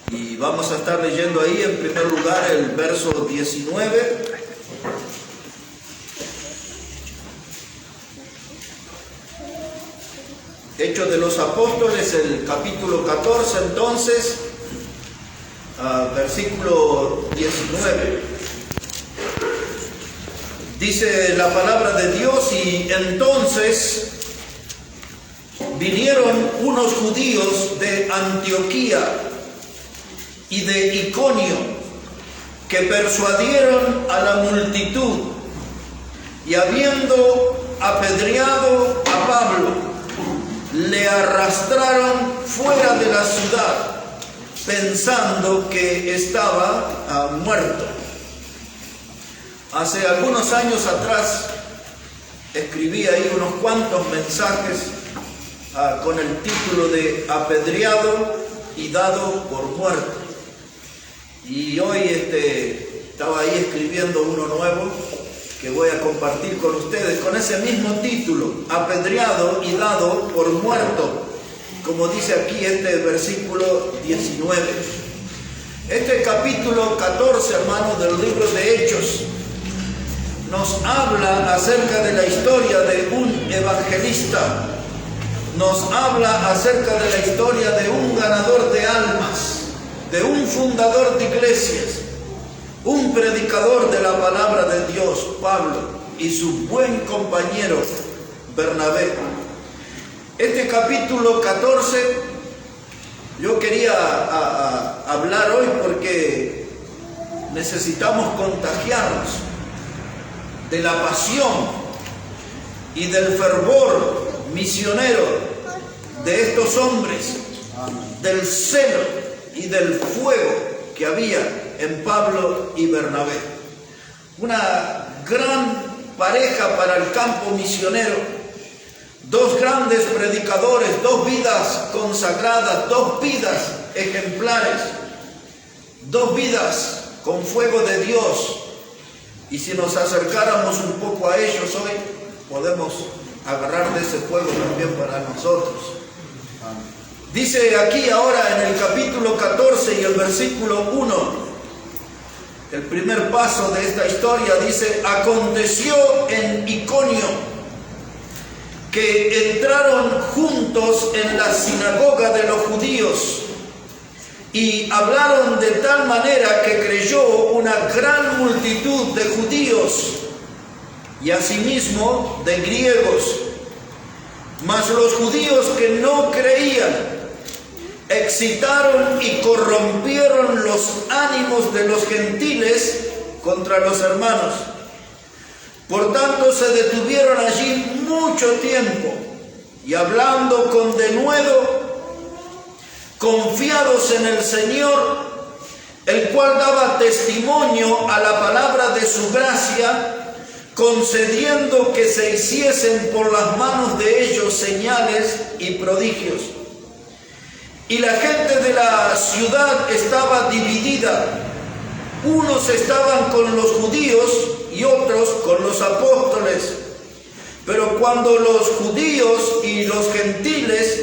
Y vamos a estar leyendo ahí en primer lugar el verso 19. Hechos de los Apóstoles, el capítulo 14, entonces, versículo 19. Dice la palabra de Dios: y entonces vinieron unos judíos de Antioquía y de Iconio, que persuadieron a la multitud, y habiendo apedreado a Pablo, le arrastraron fuera de la ciudad, pensando que estaba muerto. Hace algunos años atrás escribí ahí unos cuantos mensajes con el título de apedreado y dado por muerto. Y hoy estaba ahí escribiendo uno nuevo que voy a compartir con ustedes con ese mismo título, apedreado y dado por muerto, como dice aquí este versículo 19. Este capítulo 14, hermanos, del libro de Hechos, nos habla acerca de la historia de un evangelista, nos habla acerca de la historia de un ganador de almas, de un fundador de iglesias, un predicador de la palabra de Dios, Pablo, y su buen compañero Bernabé. Este capítulo 14 yo quería hablar hoy porque necesitamos contagiarnos de la pasión y del fervor misionero de estos hombres, del celo y del fuego que había en Pablo y Bernabé. Una gran pareja para el campo misionero, dos grandes predicadores, dos vidas consagradas, dos vidas ejemplares, dos vidas con fuego de Dios. Y si nos acercáramos un poco a ellos hoy, podemos agarrar de ese fuego también para nosotros. Dice aquí ahora en el capítulo 14 y el versículo 1, el primer paso de esta historia, dice: aconteció en Iconio que entraron juntos en la sinagoga de los judíos y hablaron de tal manera que creyó una gran multitud de judíos y asimismo de griegos. Mas los judíos que no creían excitaron y corrompieron los ánimos de los gentiles contra los hermanos. Por tanto se detuvieron allí mucho tiempo, y hablando con denuedo, confiados en el Señor, el cual daba testimonio a la palabra de su gracia, concediendo que se hiciesen por las manos de ellos señales y prodigios. Y la gente de la ciudad estaba dividida. Unos estaban con los judíos y otros con los apóstoles. Pero cuando los judíos y los gentiles,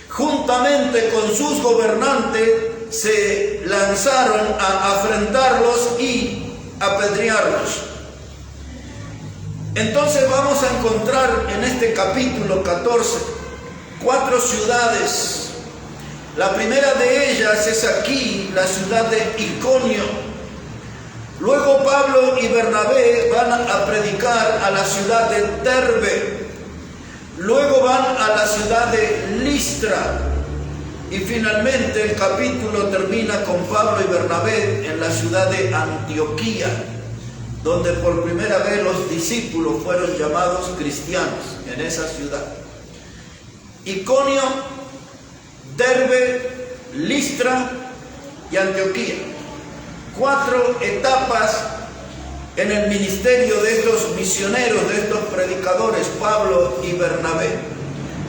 juntamente con sus gobernantes, se lanzaron a afrentarlos y apedrearlos. Entonces vamos a encontrar en este capítulo 14 4 ciudades. La primera de ellas es aquí, la ciudad de Iconio. Luego Pablo y Bernabé van a predicar a la ciudad de Derbe. Luego van a la ciudad de Listra. Y finalmente el capítulo termina con Pablo y Bernabé en la ciudad de Antioquía, donde por primera vez los discípulos fueron llamados cristianos en esa ciudad. Iconio, Derbe, Listra y Antioquía. 4 etapas en el ministerio de estos misioneros, de estos predicadores, Pablo y Bernabé.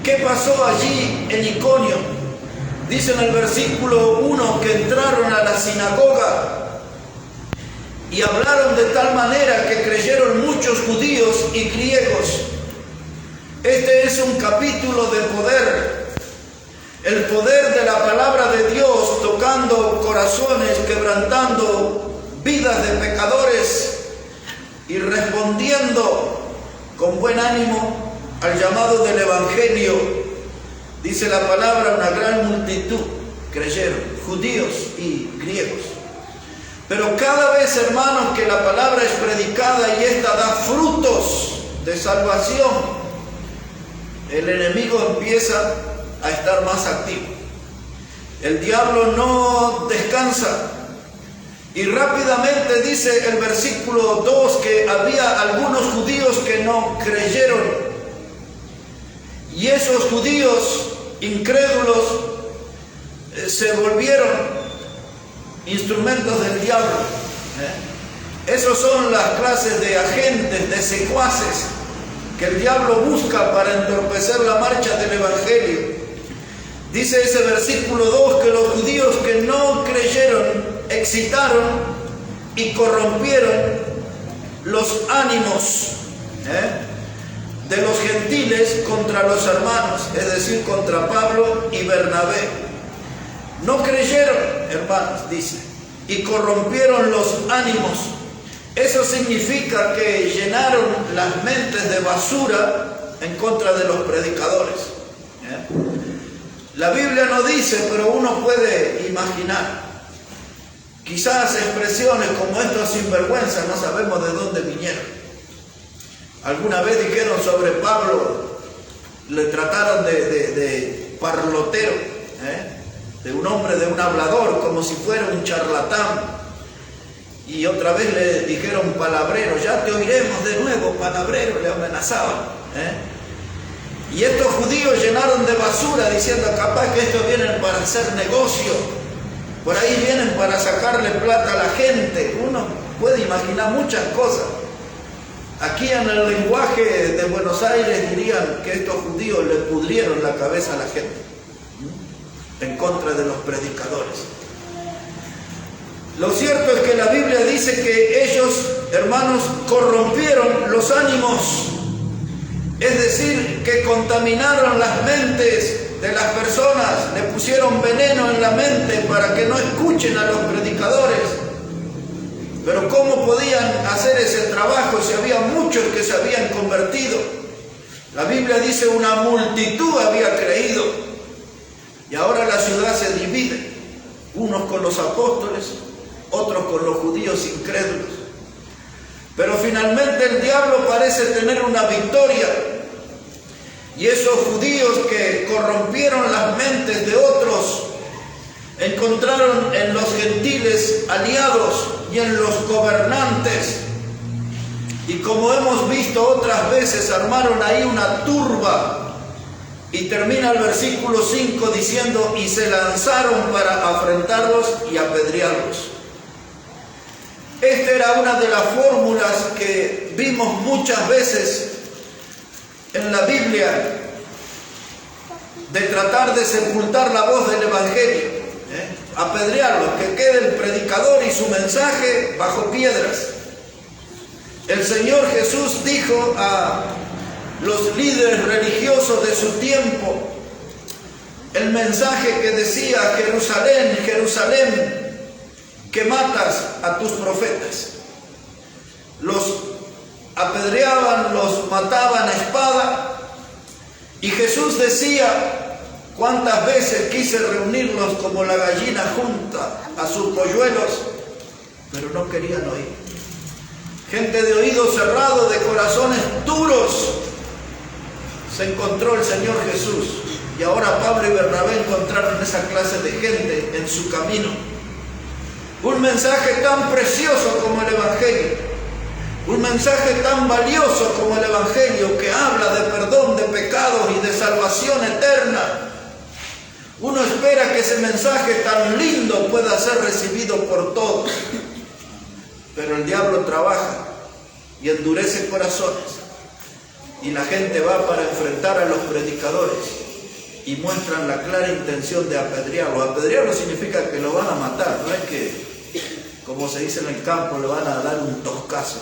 ¿Qué pasó allí en Iconio? Dice en el versículo 1 que entraron a la sinagoga y hablaron de tal manera que creyeron muchos judíos y griegos. Este es un capítulo de poder. El poder de la palabra de Dios tocando tocando corazones, quebrantando vidas de pecadores y respondiendo con buen ánimo al llamado del Evangelio. Dice la palabra, una gran multitud creyeron, judíos y griegos. Pero cada vez, hermanos, que la palabra es predicada y ésta da frutos de salvación, el enemigo empieza a estar más activo. El diablo no descansa. Y rápidamente dice el versículo 2 que había algunos judíos que no creyeron. Y esos judíos incrédulos se volvieron instrumentos del diablo. Esos son las clases de agentes, de secuaces que el diablo busca para entorpecer la marcha del Evangelio. Dice ese versículo 2 que los judíos que no creyeron excitaron y corrompieron los ánimos de los gentiles contra los hermanos, es decir, contra Pablo y Bernabé. No creyeron, hermanos, dice, y corrompieron los ánimos. Eso significa que llenaron las mentes de basura en contra de los predicadores. La Biblia no dice, pero uno puede imaginar. Quizás expresiones como estos sinvergüenza no sabemos de dónde vinieron. Alguna vez dijeron sobre Pablo, le trataron de parlotero, de un hombre, de un hablador, como si fuera un charlatán. Y otra vez le dijeron palabrero, ya te oiremos de nuevo, palabrero, le amenazaban. Y estos judíos llenaron de basura diciendo, capaz que estos vienen para hacer negocio, por ahí vienen para sacarle plata a la gente. Uno puede imaginar muchas cosas. Aquí en el lenguaje de Buenos Aires dirían que estos judíos le pudrieron la cabeza a la gente en contra de los predicadores. Lo cierto es que la Biblia dice que ellos, hermanos, corrompieron los ánimos, es decir, que contaminaron las mentes de las personas, le pusieron veneno en la mente para que no escuchen a los predicadores. Pero ¿cómo podían hacer ese trabajo si había muchos que se habían convertido? La Biblia dice una multitud había creído. Y ahora la ciudad se divide, unos con los apóstoles, otros con los judíos incrédulos. Pero finalmente el diablo parece tener una victoria. Y esos judíos que corrompieron las mentes de otros, encontraron en los gentiles aliados y en los gobernantes. Y como hemos visto otras veces, armaron ahí una turba. Y termina el versículo 5 diciendo, y se lanzaron para afrentarlos y apedrearlos. Esta era una de las fórmulas que vimos muchas veces en la Biblia, de tratar de sepultar la voz del Evangelio, apedrearlos, que quede el predicador y su mensaje bajo piedras. El Señor Jesús dijo a los líderes religiosos de su tiempo el mensaje que decía, Jerusalén, Jerusalén, que matas a tus profetas. Los apedreaban, los mataban a espada, y Jesús decía, cuántas veces quise reunirlos como la gallina junta a sus polluelos, pero no querían oír. Gente de oídos cerrados, de corazones duros, se encontró el Señor Jesús. Y ahora Pablo y Bernabé encontraron esa clase de gente en su camino. Un mensaje tan precioso como el Evangelio, un mensaje tan valioso como el Evangelio, que habla de perdón de pecados y de salvación eterna. Uno espera que ese mensaje tan lindo pueda ser recibido por todos, pero el diablo trabaja y endurece corazones, y la gente va para enfrentar a los predicadores y muestran la clara intención de apedrearlo. Apedrearlo significa que lo van a matar, no es que, como se dice en el campo, le van a dar un toscazo.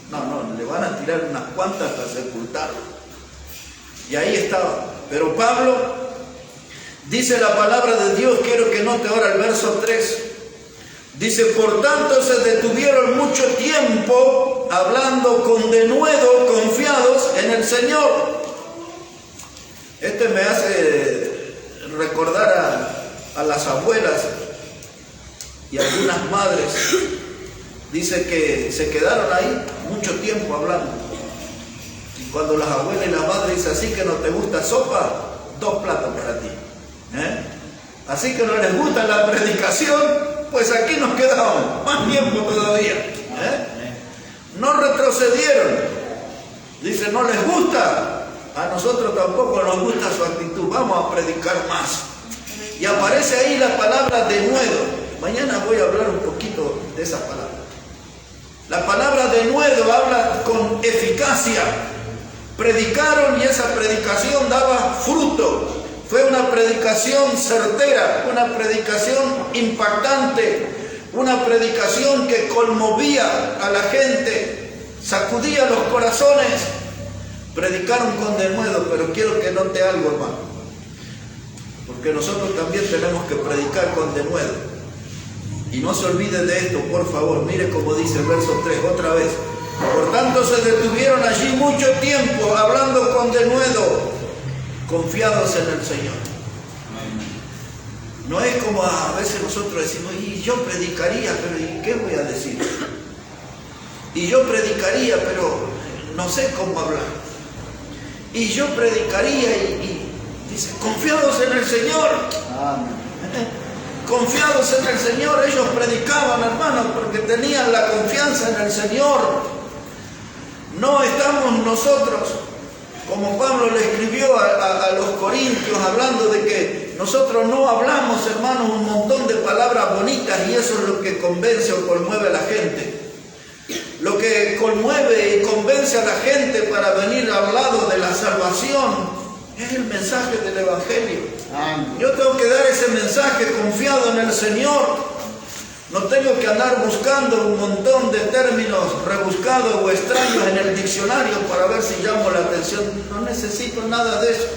No, le van a tirar unas cuantas para sepultarlo. Y ahí estaba. Pero Pablo Dice la palabra de Dios, quiero que note ahora el verso 3. Dice, por tanto se detuvieron mucho tiempo hablando con denuedo, confiados en el Señor. Este me hace recordar a las abuelas y algunas madres. Dice que se quedaron ahí mucho tiempo hablando. Y cuando las abuelas y las madres dicen, así que no te gusta sopa, 2 platos para ti. Así que no les gusta la predicación, pues aquí nos quedamos más tiempo todavía. No retrocedieron. Dice, no les gusta. A nosotros tampoco nos gusta su actitud. Vamos a predicar más. Y aparece ahí la palabra denuedo. Mañana voy a hablar un poquito de esa palabra. La palabra denuedo habla con eficacia. Predicaron y esa predicación daba fruto. Fue una predicación certera, una predicación impactante, una predicación que conmovía a la gente, sacudía los corazones. Predicaron con denuedo, pero quiero que note algo, hermano, porque nosotros también tenemos que predicar con denuedo. Y no se olvide de esto, por favor. Mire cómo dice el verso 3, otra vez. Por tanto se detuvieron allí mucho tiempo hablando con denuedo, confiados en el Señor. No es como a veces nosotros decimos, y yo predicaría, pero ¿y qué voy a decir? Y yo predicaría, pero no sé cómo hablar. Y yo predicaría y dice, confiados en el Señor. Confiados en el Señor. Ellos predicaban, hermanos, porque tenían la confianza en el Señor. No estamos nosotros, como Pablo le escribió a los corintios, hablando de que nosotros no hablamos, hermanos, un montón de palabras bonitas y eso es lo que convence o conmueve a la gente. Lo que conmueve y convence a la gente para venir al lado de la salvación es el mensaje del Evangelio. Yo tengo que dar ese mensaje confiado en el Señor. No tengo que andar buscando un montón de términos rebuscados o extraños en el diccionario para ver si llamo la atención. No necesito nada de eso.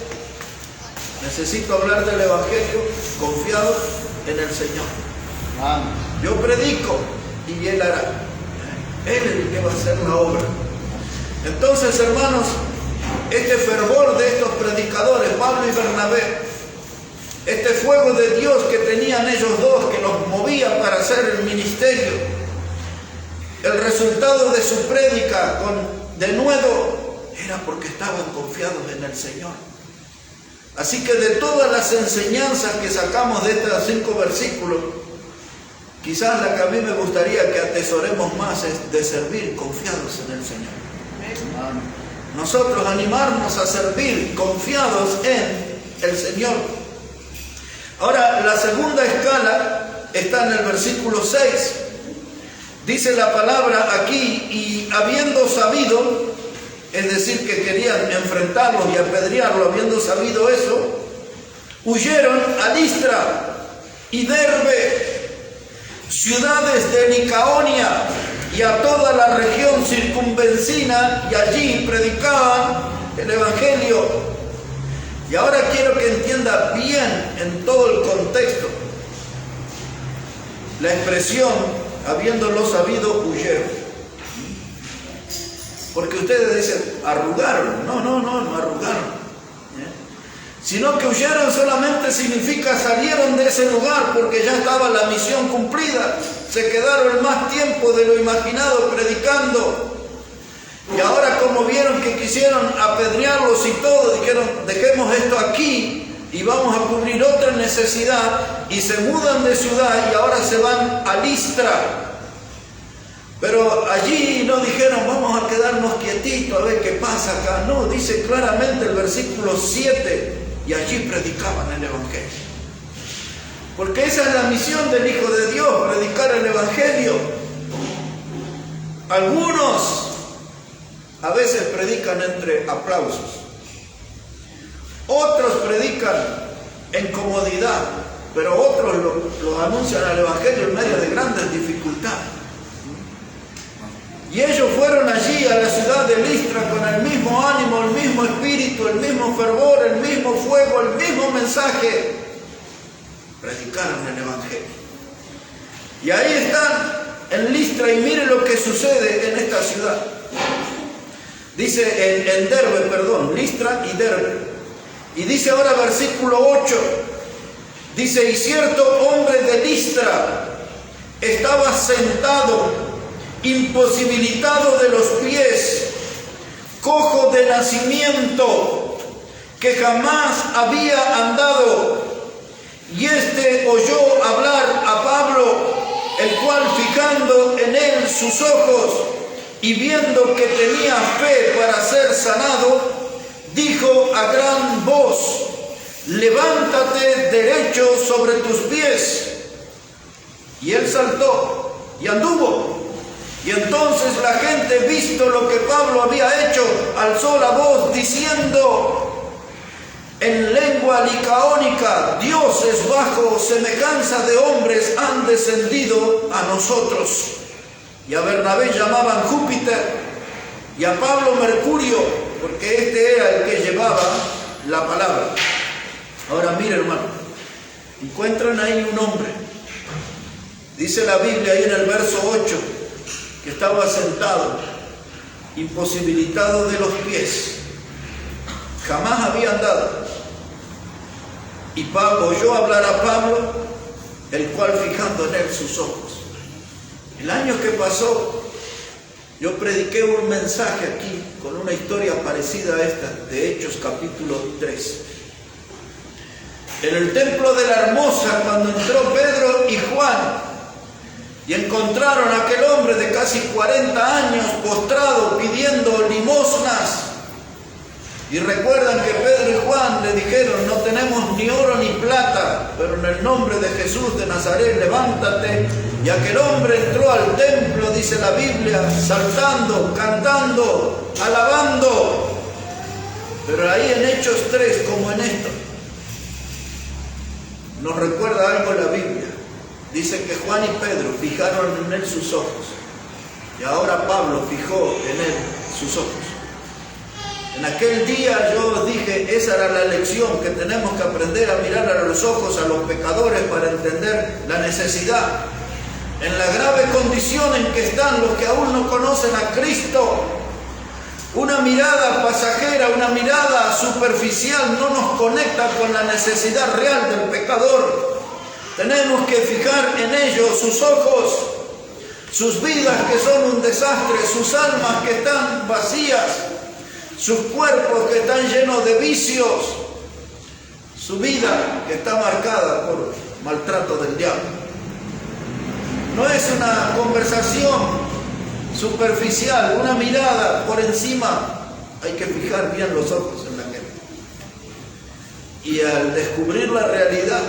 Necesito hablar del Evangelio confiado en el Señor. Yo predico y Él hará. Él es el que va a hacer la obra. Entonces, hermanos, este fervor de estos predicadores, Pablo y Bernabé, este fuego de Dios que tenían ellos dos, que los movía para hacer el ministerio, el resultado de su prédica con denuedo era porque estaban confiados en el Señor. Así que de todas las enseñanzas que sacamos de estos 5 versículos, quizás la que a mí me gustaría que atesoremos más es de servir confiados en el Señor. Nosotros animarnos a servir confiados en el Señor. Ahora, la segunda escala está en el versículo 6. Dice la palabra aquí, y habiendo sabido, es decir, que querían enfrentarlos y apedrearlos, habiendo sabido eso, huyeron a Listra y Derbe, ciudades de Licaonia y a toda la región circunvecina, y allí predicaban el Evangelio. Y ahora quiero que entienda bien en todo el contexto. La expresión, habiéndolo sabido, huyeron. Porque ustedes dicen, arrugaron. No arrugaron. Sino que huyeron solamente significa salieron de ese lugar porque ya estaba la misión cumplida. Se quedaron más tiempo de lo imaginado predicando. Y ahora, como vieron que quisieron apedrearlos y todo, dijeron, dejemos esto aquí y vamos a cubrir otra necesidad, y se mudan de ciudad y ahora se van a Listra. Pero allí no dijeron, vamos a quedarnos quietitos a ver qué pasa acá. No, dice claramente el versículo 7, y allí predicaban el Evangelio. Porque esa es la misión del Hijo de Dios, predicar el Evangelio. Algunos a veces predican entre aplausos. Otros predican en comodidad, pero otros los anuncian al Evangelio en medio de grandes dificultades. Y ellos fueron allí a la ciudad de Listra con el mismo ánimo, el mismo espíritu, el mismo fervor, el mismo fuego, el mismo mensaje. predicaron el Evangelio. Y ahí están en Listra, y mire lo que sucede en esta ciudad. Dice en Derbe, perdón, Listra y Derbe. Y dice ahora versículo 8, dice: y cierto hombre de Listra estaba sentado, imposibilitado de los pies, cojo de nacimiento, que jamás había andado. Y este oyó hablar a Pablo, el cual, fijando en él sus ojos y viendo que tenía fe para ser sanado, dijo a gran voz: levántate derecho sobre tus pies. Y él saltó y anduvo. Y entonces la gente, visto lo que Pablo había hecho, alzó la voz diciendo en lengua licaónica: dioses bajo semejanza de hombres han descendido a nosotros. Y a Bernabé llamaban Júpiter, y a Pablo Mercurio, porque este era el que llevaba la palabra. Ahora mire, hermano, encuentran ahí un hombre. Dice la Biblia ahí en el verso 8, que estaba sentado, imposibilitado de los pies, jamás había andado. Y Pablo oyó hablar a Pablo, el cual, fijando en él sus ojos. El año que pasó, yo prediqué un mensaje aquí con una historia parecida a esta, de Hechos capítulo 3. En el templo de la Hermosa, cuando entró Pedro y Juan, y encontraron a aquel hombre de casi 40 años postrado pidiendo limosnas. Y recuerdan que Pedro y Juan le dijeron: no tenemos ni oro ni plata, pero en el nombre de Jesús de Nazaret, levántate. Y aquel hombre entró al templo, dice la Biblia, saltando, cantando, alabando. Pero ahí en Hechos 3, como en esto, nos recuerda algo la Biblia. Dice que Juan y Pedro fijaron en él sus ojos, y ahora Pablo fijó en él sus ojos. En aquel día yo os dije, esa era la lección, que tenemos que aprender a mirar a los ojos a los pecadores para entender la necesidad, en la grave condición en que están los que aún no conocen a Cristo. Una mirada pasajera, una mirada superficial no nos conecta con la necesidad real del pecador. Tenemos que fijar en ellos sus ojos, sus vidas que son un desastre, sus almas que están vacías, sus cuerpos que están llenos de vicios, su vida que está marcada por maltrato del diablo. No es una conversación superficial, una mirada por encima. Hay que fijar bien los ojos en la gente. Y al descubrir la realidad,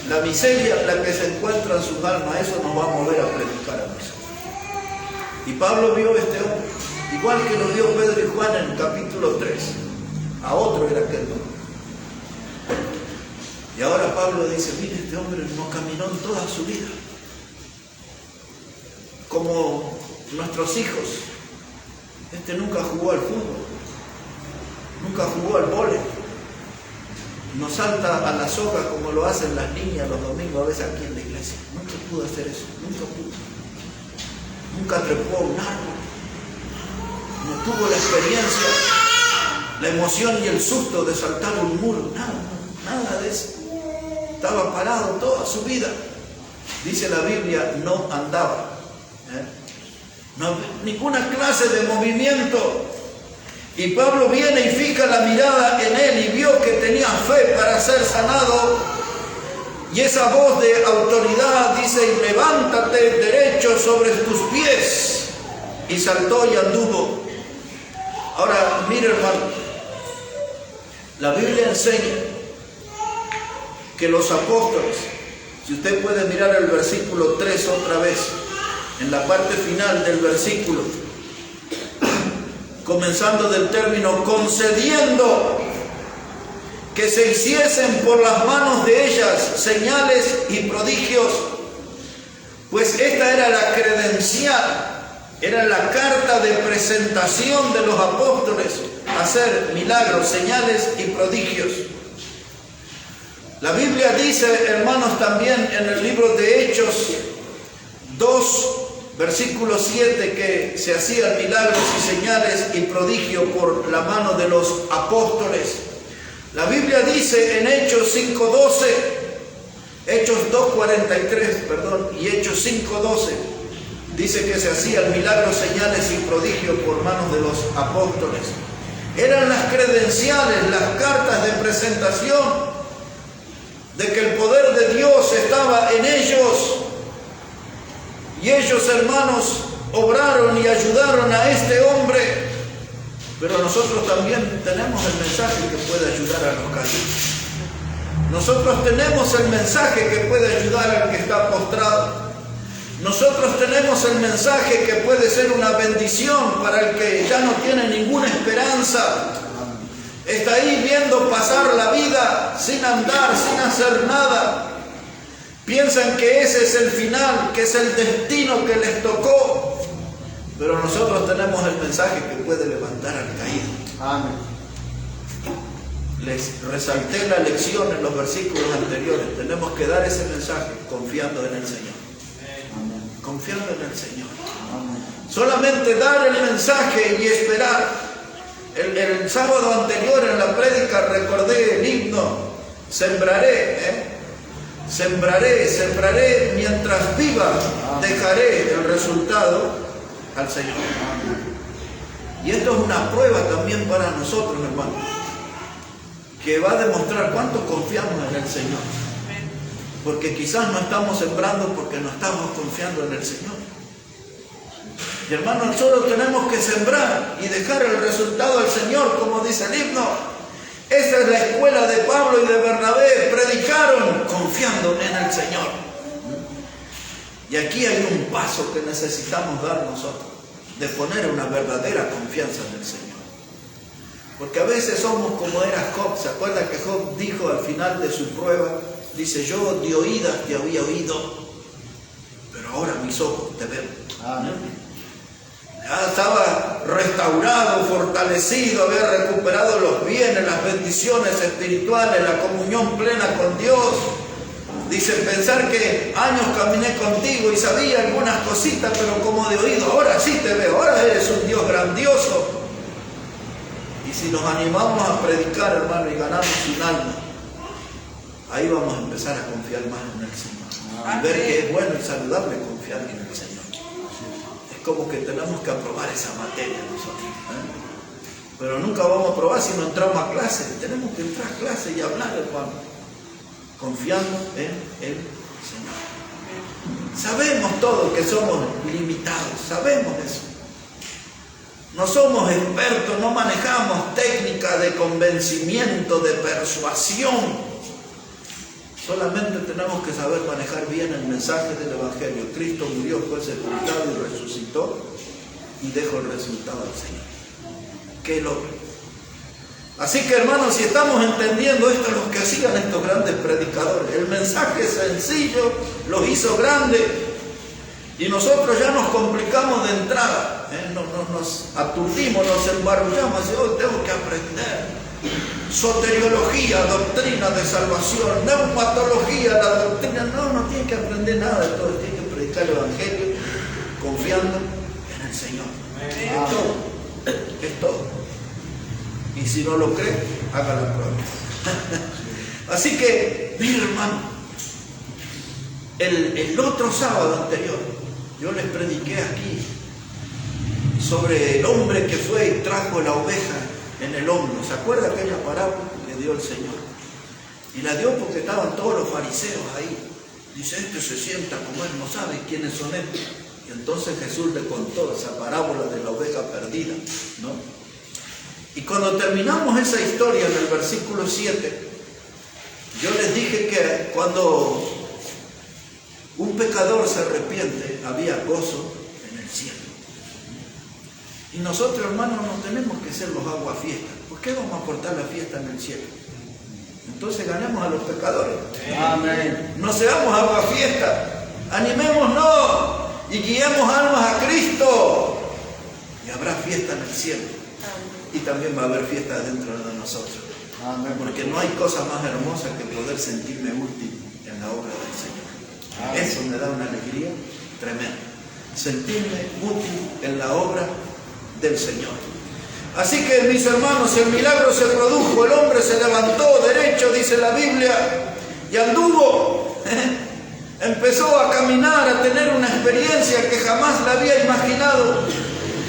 la miseria en la que se encuentra en sus almas, eso nos va a mover a predicar a nosotros. Y Pablo vio a este hombre, igual que lo vio Pedro y Juan en el capítulo 3. A otro era aquel hombre. Y ahora Pablo dice: mire, este hombre no caminó en toda su vida como nuestros hijos. Este nunca jugó al fútbol, nunca jugó al vóley, no salta a la soga como lo hacen las niñas los domingos a veces aquí en la iglesia. Nunca pudo hacer eso, nunca pudo. Nunca trepó a un árbol, no tuvo la experiencia, la emoción y el susto de saltar un muro, nada de eso. Estaba parado toda su vida. Dice la Biblia, no andaba. No, ninguna clase de movimiento. Y Pablo viene y fija la mirada en él y vio que tenía fe para ser sanado. Y esa voz de autoridad dice: y levántate derecho sobre tus pies. Y saltó y anduvo. Ahora, mire, hermano, la Biblia enseña que los apóstoles, si usted puede mirar el versículo 3 otra vez, en la parte final del versículo, comenzando del término concediendo que se hiciesen por las manos de ellas señales y prodigios, pues esta era la credencial, era la carta de presentación de los apóstoles, hacer milagros, señales y prodigios. La Biblia dice, hermanos, también en el libro de Hechos 2, versículo 7, que se hacían milagros y señales y prodigios por la mano de los apóstoles. La Biblia dice en Hechos 5:12, Hechos 2:43, perdón, y Hechos 5:12, dice que se hacían milagros, señales y prodigios por manos de los apóstoles. Eran las credenciales, las cartas de presentación de que el poder de Dios estaba en ellos. Y ellos, hermanos, obraron y ayudaron a este hombre. Pero nosotros también tenemos el mensaje que puede ayudar a los caídos. Nosotros tenemos el mensaje que puede ayudar al que está postrado. Nosotros tenemos el mensaje que puede ser una bendición para el que ya no tiene ninguna esperanza. Está ahí viendo pasar la vida sin andar, sin hacer nada. Piensan que ese es el final, que es el destino que les tocó. Pero nosotros tenemos el mensaje que puede levantar al caído. Amén. Les resalté la lección en los versículos anteriores. Tenemos que dar ese mensaje confiando en el Señor. Amén. Confiando en el Señor. Amén. Solamente dar el mensaje y esperar. El sábado anterior en la prédica recordé el himno, sembraré mientras viva, dejaré el resultado al Señor. Y esto es una prueba también para nosotros, hermanos, que va a demostrar cuánto confiamos en el Señor. Porque quizás no estamos sembrando porque no estamos confiando en el Señor. Y hermanos, nosotros tenemos que sembrar y dejar el resultado al Señor, como dice el himno. Esta es la escuela de Pablo y de Bernabé. Predicaron confiando en el Señor. Y aquí hay un paso que necesitamos dar nosotros, de poner una verdadera confianza en el Señor. Porque a veces somos como era Job. ¿Se acuerda que Job dijo al final de su prueba? Dice, yo de oídas te había oído, pero ahora mis ojos te ven. Amén. Ya estaba restaurado, fortalecido, había recuperado los bienes, las bendiciones espirituales, la comunión plena con Dios. Dice, pensar que años caminé contigo y sabía algunas cositas, pero como de oído, ahora sí te veo, ahora eres un Dios grandioso. Y si nos animamos a predicar, hermano, y ganamos un alma, ahí vamos a empezar a confiar más en el Señor. Y ver que es bueno y saludable confiar en el Señor. Como que tenemos que aprobar esa materia nosotros, pero nunca vamos a aprobar si no entramos a clase. Tenemos que entrar a clase y hablar, hermano, confiando en el Señor. Sabemos todos que somos limitados, sabemos eso. No somos expertos, no manejamos técnicas de convencimiento, de persuasión. Solamente tenemos que saber manejar bien el mensaje del Evangelio. Cristo murió, fue sepultado y resucitó y dejó el resultado al Señor. ¡Qué logro! Así que, hermanos, si estamos entendiendo esto, los que hacían estos grandes predicadores, el mensaje sencillo los hizo grandes y nosotros ya nos complicamos de entrada. Nos aturdimos, nos embarullamos y hoy tengo que aprender. Soteriología, doctrina de salvación, neumatología, la doctrina, no tiene que aprender nada de todo, tiene que predicar el Evangelio confiando en el Señor. Es todo. Y si no lo cree, haga la prueba. Así que, mira, hermano, el otro sábado anterior, yo les prediqué aquí sobre el hombre que fue y trajo la oveja en el hombro. ¿Se acuerda aquella parábola que dio el Señor? Y la dio porque estaban todos los fariseos ahí. Dice, este se sienta a comer, no sabe quiénes son estos. Y entonces Jesús le contó esa parábola de la oveja perdida, ¿no? Y cuando terminamos esa historia en el versículo 7, yo les dije que cuando un pecador se arrepiente, había gozo en el cielo. Y nosotros, hermanos, no tenemos que ser los aguafiestas. ¿Por qué vamos a aportar la fiesta en el cielo? Entonces ganemos a los pecadores. Amén. No seamos aguafiestas. Animémonos y guiemos almas a Cristo. Y habrá fiesta en el cielo. Y también va a haber fiesta dentro de nosotros. Amén. Porque no hay cosa más hermosa que poder sentirme útil en la obra del Señor. Amén. Eso me da una alegría tremenda. Sentirme útil en la obra del Señor. Así que, mis hermanos, el milagro se produjo, el hombre se levantó derecho, dice la Biblia, y anduvo. Empezó a caminar, a tener una experiencia que jamás la había imaginado.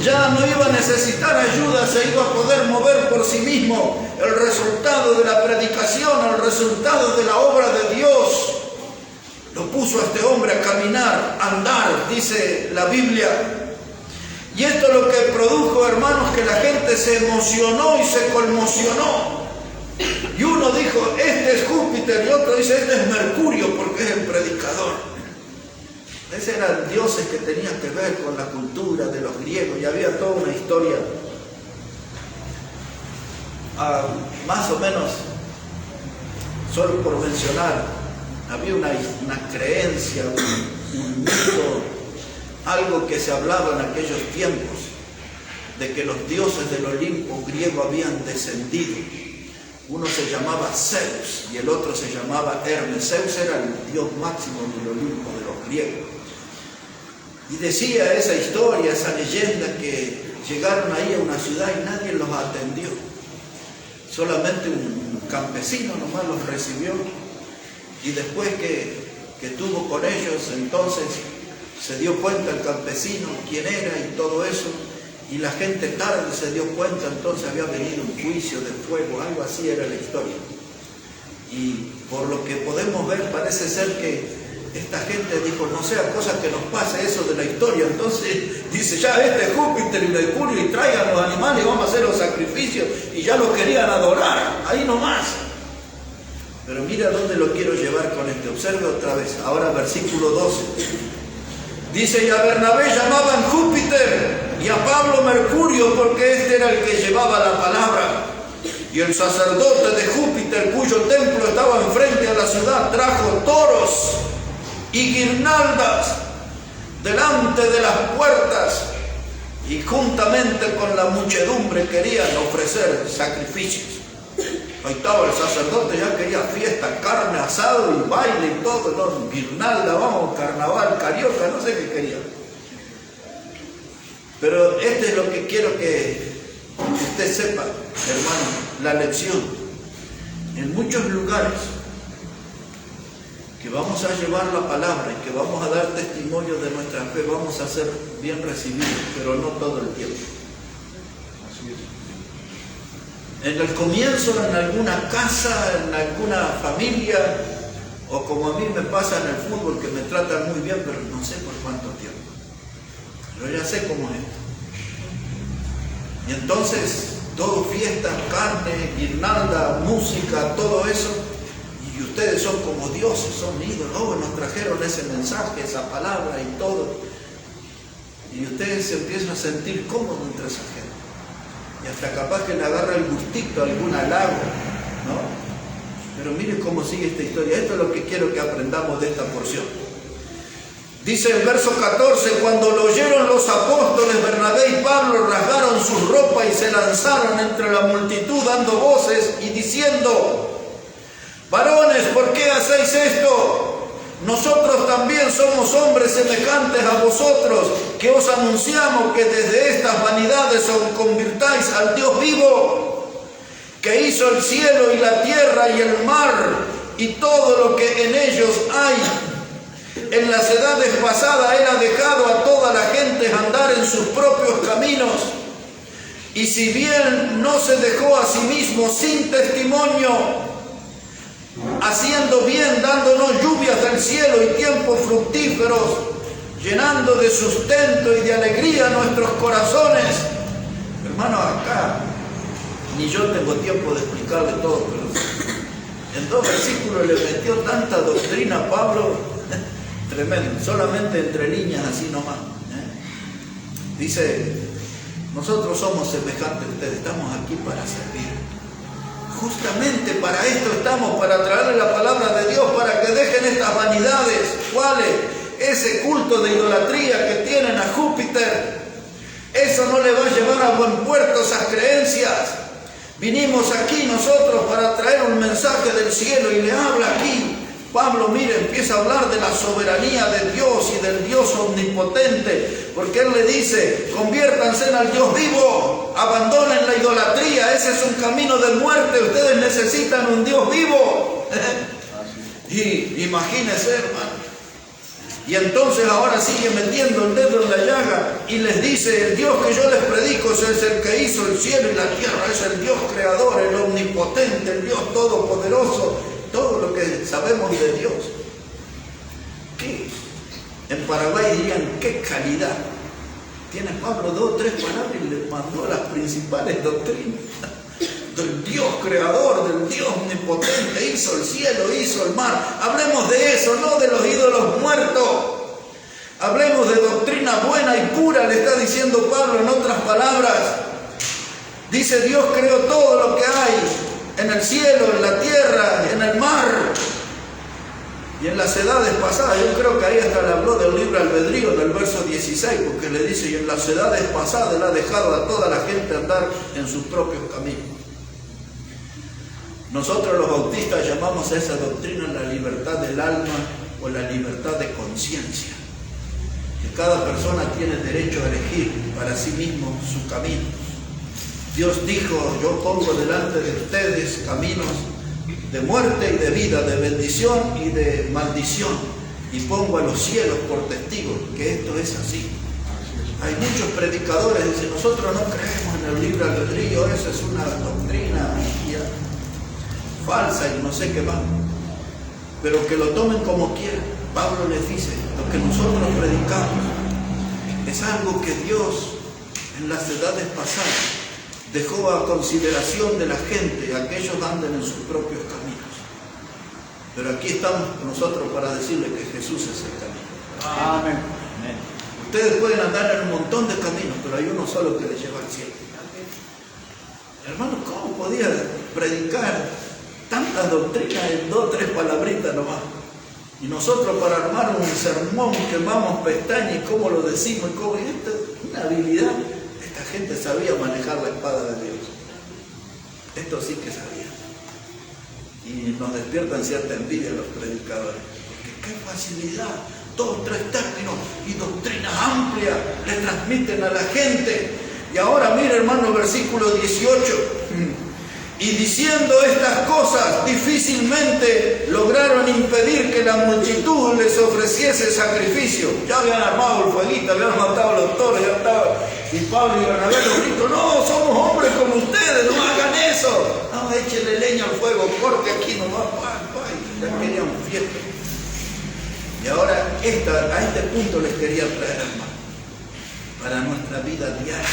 Ya no iba a necesitar ayuda, se iba a poder mover por sí mismo. El resultado de la predicación, el resultado de la obra de Dios, lo puso a este hombre a caminar, a andar, dice la Biblia. Y esto es lo que produjo, hermanos, que la gente se emocionó y se conmocionó. Y uno dijo, este es Júpiter, y otro dice, este es Mercurio, porque es el predicador. Esos eran dioses que tenían que ver con la cultura de los griegos, y había toda una historia, más o menos, solo por mencionar, había una creencia, un mito, algo que se hablaba en aquellos tiempos, de que los dioses del Olimpo griego habían descendido. Uno se llamaba Zeus y el otro se llamaba Hermes. Zeus era el dios máximo del Olimpo de los griegos. Y decía esa historia, esa leyenda, que llegaron ahí a una ciudad y nadie los atendió. Solamente un campesino nomás los recibió. Y después que tuvo con ellos, entonces se dio cuenta el campesino quién era y todo eso. Y la gente tarde se dio cuenta, entonces había venido un juicio de fuego, algo así era la historia. Y por lo que podemos ver, parece ser que esta gente dijo, no sea cosa que nos pase eso de la historia. Entonces dice, ya este es Júpiter y Mercurio, y traigan los animales y vamos a hacer los sacrificios. Y ya los querían adorar, ahí nomás. Pero mira dónde lo quiero llevar con este. Observe otra vez, ahora versículo 12. Dice, y a Bernabé llamaban Júpiter, y a Pablo Mercurio, porque este era el que llevaba la palabra. Y el sacerdote de Júpiter, cuyo templo estaba enfrente a la ciudad, trajo toros y guirnaldas delante de las puertas, y juntamente con la muchedumbre querían ofrecer sacrificios. Ahí estaba el sacerdote, ya quería fiesta, carne, asado y baile y todo, ¿no? Guirnalda, vamos, carnaval, carioca, no sé qué quería. Pero este es lo que quiero que usted sepa, hermano, la lección. En muchos lugares que vamos a llevar la palabra y que vamos a dar testimonio de nuestra fe, vamos a ser bien recibidos, pero no todo el tiempo. Así es. En el comienzo, en alguna casa, en alguna familia, o como a mí me pasa en el fútbol, que me tratan muy bien, pero no sé por cuánto tiempo. Yo ya sé cómo es esto. Y entonces, todo fiesta, carne, guirnalda, música, todo eso. Y ustedes son como dioses, son ídolos. Oh, nos trajeron ese mensaje, esa palabra y todo. Y ustedes se empiezan a sentir cómodos entre esa gente. Y hasta capaz que le agarra el gustito, algún halago, ¿no? Pero mire cómo sigue esta historia. Esto es lo que quiero que aprendamos de esta porción. Dice el verso 14, cuando lo oyeron los apóstoles, Bernabé y Pablo rasgaron sus ropas y se lanzaron entre la multitud dando voces y diciendo, varones, ¿por qué hacéis esto? Nosotros también somos hombres semejantes a vosotros, que os anunciamos que desde estas vanidades os convirtáis al Dios vivo, que hizo el cielo y la tierra y el mar y todo lo que en ellos hay. En las edades pasadas Él ha dejado a toda la gente andar en sus propios caminos, y si bien no se dejó a sí mismo sin testimonio, haciendo bien, dándonos lluvias del cielo y tiempos fructíferos, llenando de sustento y de alegría nuestros corazones. Hermanos, acá ni yo tengo tiempo de explicarle todo, pero en 2 versículos le metió tanta doctrina a Pablo, tremendo, solamente entre líneas así nomás. Dice, nosotros somos semejantes a ustedes, estamos aquí para servir. Justamente para esto estamos, para traerle la palabra de Dios, para que dejen estas vanidades. ¿Cuáles? Ese culto de idolatría que tienen a Júpiter. Eso no le va a llevar a buen puerto, esas creencias. Vinimos aquí nosotros para traer un mensaje del cielo y le habla aquí. Pablo, mire, empieza a hablar de la soberanía de Dios y del Dios omnipotente, porque él le dice, conviértanse al Dios vivo, abandonen la idolatría, ese es un camino de muerte, ustedes necesitan un Dios vivo. Y imagínense, hermano. Y entonces ahora sigue metiendo el dedo en la llaga y les dice, el Dios que yo les predico es el que hizo el cielo y la tierra, es el Dios creador, el omnipotente, el Dios todopoderoso, todo lo que sabemos de Dios. ¿Qué? En Paraguay dirían, qué calidad. Tiene Pablo 2 o 3 palabras y le mandó las principales doctrinas. Del Dios creador, del Dios omnipotente, hizo el cielo, hizo el mar. Hablemos de eso, no de los ídolos muertos. Hablemos de doctrina buena y pura, le está diciendo Pablo en otras palabras. Dice, Dios creó todo lo que hay en el cielo, en la tierra, en el mar y en las edades pasadas. Yo creo que ahí hasta le habló del libre albedrío en el verso 16, porque le dice, y en las edades pasadas él ha dejado a toda la gente andar en sus propios caminos. Nosotros los bautistas llamamos a esa doctrina la libertad del alma o la libertad de conciencia. Que cada persona tiene derecho a elegir para sí mismo su camino. Dios dijo, yo pongo delante de ustedes caminos de muerte y de vida, de bendición y de maldición. Y pongo a los cielos por testigos que esto es así. Hay muchos predicadores que dicen, nosotros no creemos en el libre albedrío, esa es una doctrina falsa y no sé qué más, pero que lo tomen como quieran. Pablo les dice, lo que nosotros predicamos es algo que Dios en las edades pasadas dejó a consideración de la gente, a que ellos anden en sus propios caminos. Pero aquí estamos nosotros para decirles que Jesús es el camino. Amén. Ustedes pueden andar en un montón de caminos, pero hay uno solo que les lleva al cielo. Hermano, ¿cómo podía predicar tanta doctrina en 2 o 3 palabritas nomás? Y nosotros para armar un sermón quemamos pestañas y cómo lo decimos y cómo. Y esto es una habilidad. Esta gente sabía manejar la espada de Dios. Esto sí que sabía. Y nos despiertan cierta envidia los predicadores. Porque qué facilidad. 2 o 3 términos y doctrina amplia le transmiten a la gente. Y ahora mire, hermano, versículo 18. Y diciendo estas cosas, difícilmente lograron impedir que la multitud les ofreciese sacrificio. Ya habían armado el fueguito, habían matado a los toros, ya estaba. Y Pablo y Bernabé los gritos, no, somos hombres como ustedes, no hagan eso. No, échenle leña al fuego, corte aquí nomás, ya querían fiesta. Y ahora a este punto les quería traer, hermano, para nuestra vida diaria,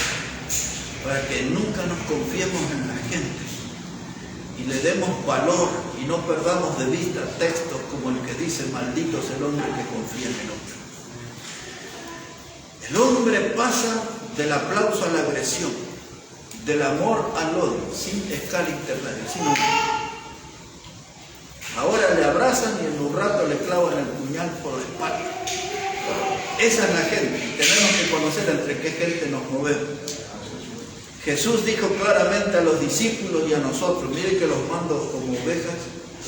para que nunca nos confiemos en la gente y le demos valor y no perdamos de vista textos como el que dice, maldito es el hombre que confía en el otro. El hombre pasa del aplauso a la agresión, del amor al odio, sin escala intermedia, sin un... Ahora le abrazan y en un rato le clavan el puñal por la espalda. Esa es la gente, y tenemos que conocer entre qué gente nos movemos. Jesús dijo claramente a los discípulos y a nosotros, miren que los mando como ovejas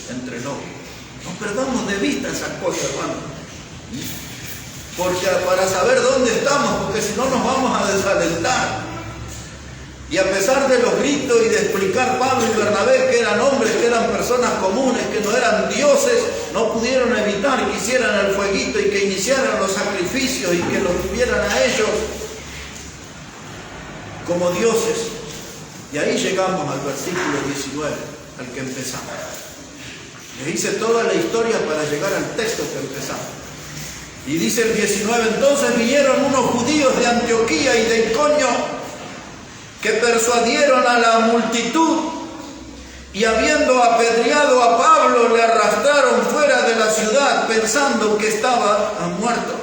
entre lobos. No perdamos de vista esas cosas, hermano. Porque para saber dónde estamos, porque si no nos vamos a desalentar. Y a pesar de los gritos y de explicar Pablo y Bernabé que eran hombres, que eran personas comunes, que no eran dioses, no pudieron evitar que hicieran el fueguito y que iniciaran los sacrificios y que los tuvieran a ellos como dioses. Y ahí llegamos al versículo 19, al que empezamos. Les hice toda la historia para llegar al texto que empezamos. Y dice el 19, entonces vinieron unos judíos de Antioquía y de Iconio que persuadieron a la multitud y habiendo apedreado a Pablo le arrastraron fuera de la ciudad pensando que estaba muerto.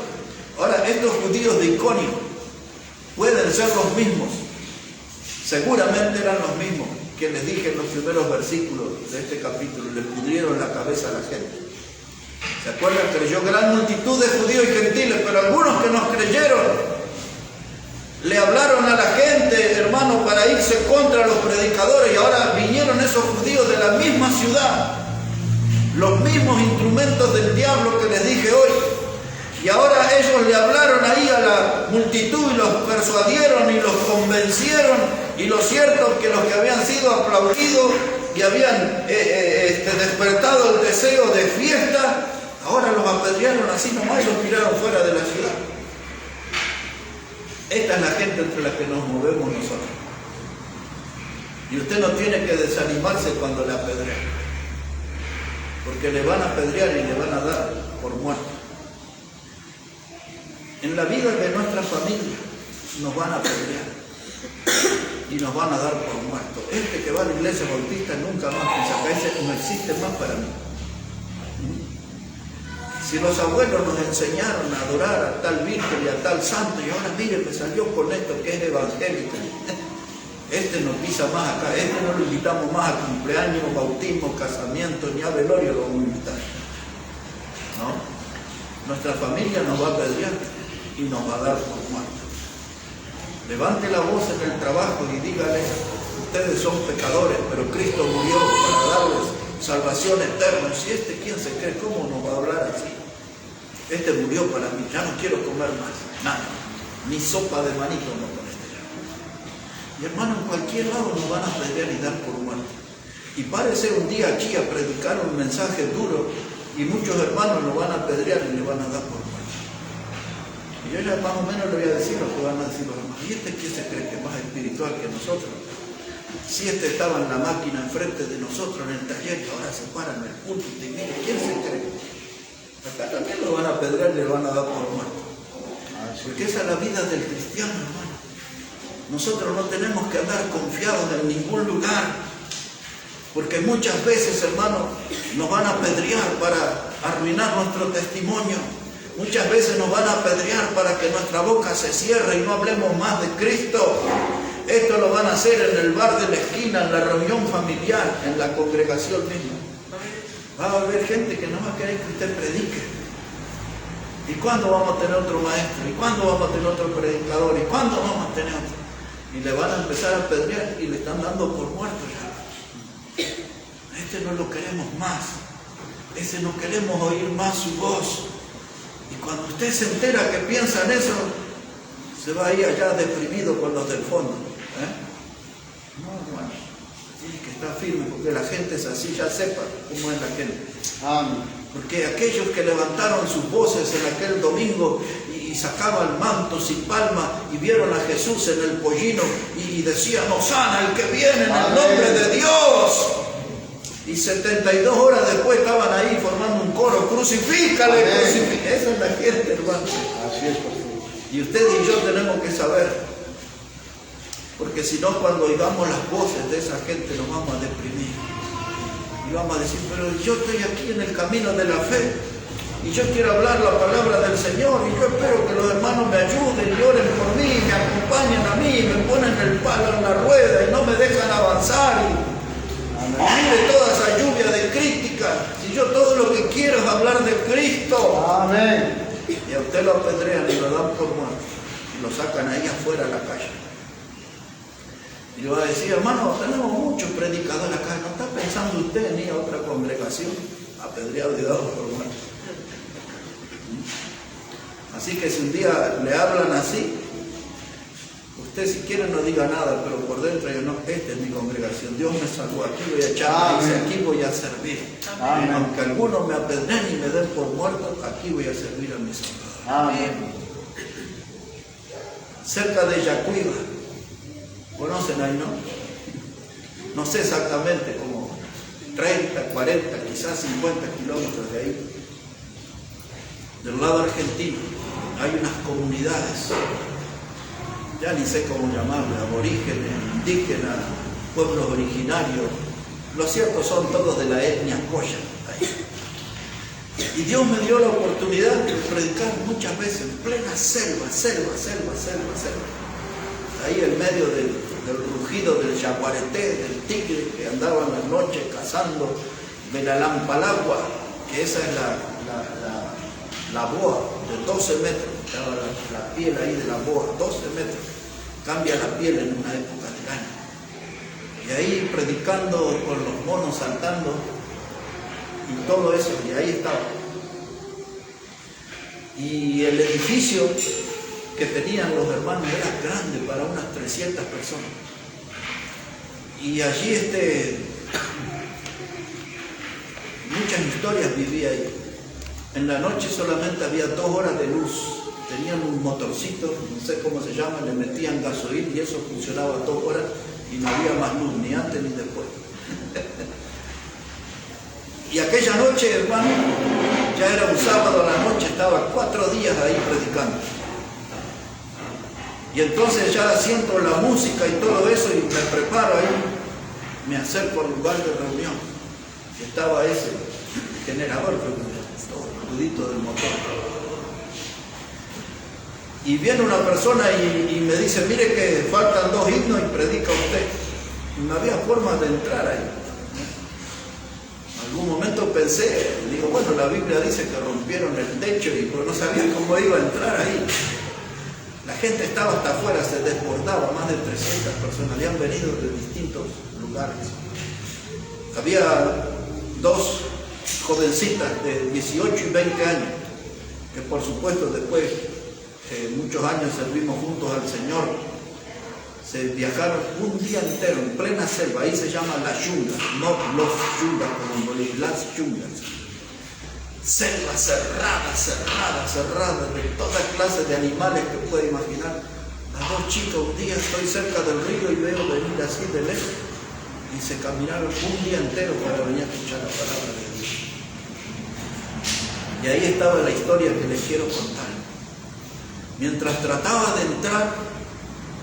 Ahora, estos judíos de Iconio pueden ser los mismos. Seguramente eran los mismos que les dije en los primeros versículos de este capítulo, le pudrieron la cabeza a la gente. ¿Se acuerdan? Creyó gran multitud de judíos y gentiles, pero algunos que nos creyeron le hablaron a la gente, hermano, para irse contra los predicadores, y ahora vinieron esos judíos de la misma ciudad, los mismos instrumentos del diablo que les dije hoy, y ahora ellos le hablaron ahí a la multitud y los persuadieron y los convencieron, y lo cierto es que los que habían sido aplaudidos y habían despertado el deseo de fiesta, ahora los apedrearon así nomás y los tiraron fuera de la ciudad. Esta es la gente entre la que nos movemos nosotros. Y usted no tiene que desanimarse cuando le apedrean, porque le van a apedrear y le van a dar por muerto. En la vida de nuestra familia nos van a apedrear y nos van a dar por muerto. Este que va a la iglesia bautista nunca más piensa que ese no existe más para mí. Si los abuelos nos enseñaron a adorar a tal virgen y a tal santo, y ahora mire, me salió con esto que es evangélico. Este no pisa más acá, este no lo invitamos más a cumpleaños, bautismo, casamiento, ni a velorio lo vamos a invitar. ¿No? Nuestra familia nos va a apedrear y nos va a dar por muertos. Levante la voz en el trabajo y dígale: ustedes son pecadores, pero Cristo murió para darles salvación eterna. Si ¿quién se cree? ¿Cómo nos va a hablar así? Este murió para mí, ya no quiero comer más, nada, ni sopa de maní como con este ya. Y hermano, en cualquier lado nos van a apedrear y dar por muerto. Y párese un día aquí a predicar un mensaje duro y muchos hermanos lo van a apedrear y le van a dar por muerto. Y yo ya más o menos le voy a decir lo que van a decir los hermanos. ¿Y este quién se cree que es más espiritual que nosotros? Si este estaba en la máquina enfrente de nosotros en el taller y ahora se para en el púlpito y mire, ¿quién se cree? Acá también lo van a apedrear y le van a dar por muerto. Porque esa es la vida del cristiano, hermano. Nosotros no tenemos que andar confiados en ningún lugar, porque muchas veces, hermano, nos van a apedrear para arruinar nuestro testimonio. Muchas veces nos van a apedrear para que nuestra boca se cierre y no hablemos más de Cristo. Esto lo van a hacer en el bar de la esquina, en la reunión familiar, en la congregación misma. Va a haber gente que no va a querer que usted predique. ¿Y cuándo vamos a tener otro maestro? ¿Y cuándo vamos a tener otro predicador? ¿Y cuándo vamos a tener otro? Y le van a empezar a apedrear y le están dando por muerto ya. Este no lo queremos más. Ese no queremos oír más su voz. Y cuando usted se entera que piensa en eso, se va a ir allá deprimido con los del fondo. No, hermano, tiene que estar firme, porque la gente es así, ya sepa cómo es la gente. Amén. Porque aquellos que levantaron sus voces en aquel domingo y sacaban mantos y palmas y vieron a Jesús en el pollino y decían: Hosana el que viene en el nombre de Dios. Y 72 horas después estaban ahí formando un coro: crucifícale, crucifícale. Esa es la gente, hermano. Así es, pastor. Y usted y yo tenemos que saber, porque si no, cuando oigamos las voces de esa gente nos vamos a deprimir. Y vamos a decir: pero yo estoy aquí en el camino de la fe, y yo quiero hablar la palabra del Señor, y yo espero que los hermanos me ayuden y oren por mí, me acompañen a mí, me ponen el palo en la rueda y no me dejan avanzar. Mire toda esa lluvia de crítica. Si yo todo lo que quiero es hablar de Cristo. Amén. Y a usted lo apedrean y lo dan por muerto y lo sacan ahí afuera a la calle. Y le va a decir: hermano, tenemos muchos predicadores acá. ¿No está pensando usted en ir a otra congregación? Apedreado y dado por muerto. Así que si un día le hablan así, usted si quiere no diga nada, pero por dentro yo: no, esta es mi congregación, Dios me salvó, aquí voy a echar raíces, aquí voy a servir. Amén. Aunque algunos me apedreen y me den por muerto, aquí voy a servir a mi Salvador. Amén. Cerca de Yacuiba, ¿conocen ahí, no? No sé exactamente, como 30, 40, quizás 50 kilómetros de ahí, del lado argentino, hay unas comunidades, ya ni sé cómo llamarle, aborígenes, indígenas, pueblos originarios. Lo cierto, son todos de la etnia Coya. Y Dios me dio la oportunidad de predicar muchas veces en plena selva. Ahí en medio del rugido del yaguareté, del tigre que andaba en la noche cazando, de la lampalagua, que esa es la boa de 12 metros, estaba la piel ahí de la boa, 12 metros. cambia la piel en una época del año. Y ahí predicando con los monos saltando y todo eso, y ahí estaba. Y el edificio que tenían los hermanos era grande para unas 300 personas. Y allí muchas historias vivía ahí. En la noche solamente había 2 horas de luz. Tenían un motorcito, no sé cómo se llama, le metían gasolina y eso funcionaba 2 horas y no había más luz, ni antes ni después. Y aquella noche, hermano, ya era un sábado a la noche, estaba 4 días ahí predicando. Y entonces ya siento la música y todo eso y me preparo ahí, me acerco al lugar de reunión. Y estaba ese generador, todo crudito del motor. Y viene una persona y me dice, mire que faltan 2 himnos y predica usted. Y no había forma de entrar ahí. En algún momento pensé, digo, bueno, la Biblia dice que rompieron el techo y pues no sabía cómo iba a entrar ahí. La gente estaba hasta afuera, se desbordaba, más de 300 personas, habían venido de distintos lugares. Había 2 jovencitas de 18 y 20 años, que por supuesto después muchos años servimos juntos al Señor. Se viajaron un día entero en plena selva, ahí se llama la yunga, no los yungas como en Bolivia, las yungas. Selva cerrada, de toda clase de animales que puede imaginar. Las 2 chicas, un día estoy cerca del río y veo venir así de lejos, y se caminaron un día entero para venir a escuchar la palabra de Dios. Y ahí estaba la historia que les quiero contar. Mientras trataba de entrar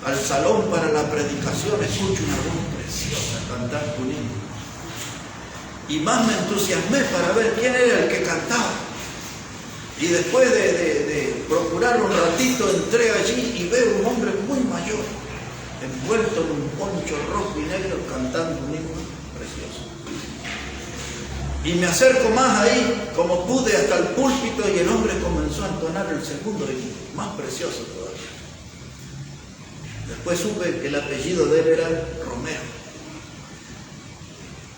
al salón para la predicación, escucho una voz preciosa cantar un himno. Y más me entusiasmé para ver quién era el que cantaba. Y después de procurar un ratito, entré allí y veo un hombre muy mayor, envuelto en un poncho rojo y negro, cantando un himno precioso. Y me acerco más ahí, como pude, hasta el púlpito, y el hombre comenzó a entonar el segundo himno, más precioso todavía. Después supe que el apellido de él era Romero.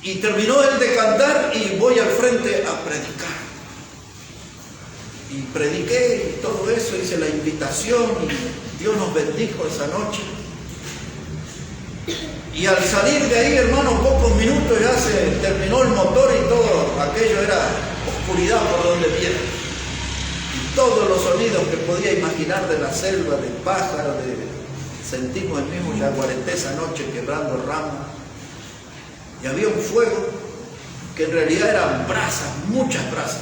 Y terminó él de cantar y voy al frente a predicar. Y prediqué y todo eso, hice la invitación y Dios nos bendijo esa noche. Y al salir de ahí, hermano, pocos minutos ya se terminó el motor y todo aquello era oscuridad por donde viera. Y todos los sonidos que podía imaginar de la selva, de pájaros, sentimos el mismo yaguareté esa noche quebrando ramas. Y había un fuego que en realidad eran brasas, muchas brasas.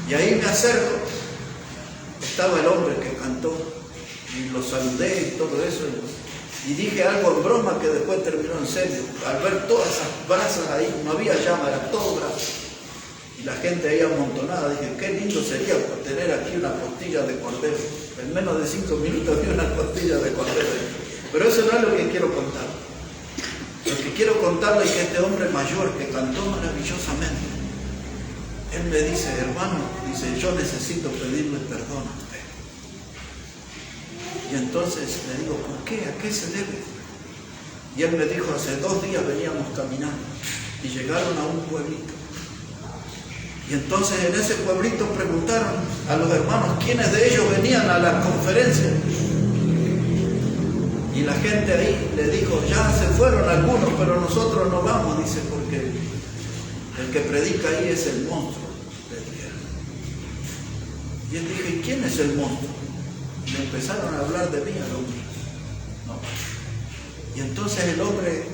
Y ahí me acerco, estaba el hombre que cantó y lo saludé y todo eso. Y dije algo en broma que después terminó en serio. Al ver todas esas brasas ahí, no había llama, era todo brasas. Y la gente ahí amontonada, dije, qué lindo sería tener aquí una costilla de cordero. En menos de 5 minutos vi una costilla de cordero. Pero eso no es lo que quiero contar. Lo que quiero contarles es que este hombre mayor que cantó maravillosamente, él me dice, hermano, dice, yo necesito pedirle perdón a usted. Y entonces le digo, ¿por qué? ¿A qué se debe? Y él me dijo, hace 2 días veníamos caminando y llegaron a un pueblito. Y entonces en ese pueblito preguntaron a los hermanos quiénes de ellos venían a la conferencia. Y la gente ahí le dijo, ya se fueron algunos, pero nosotros no vamos, dice, porque el que predica ahí es el monstruo de tierra. Y él dijo, ¿y quién es el monstruo? Y me empezaron a hablar de mí al hombre. No. Y entonces el hombre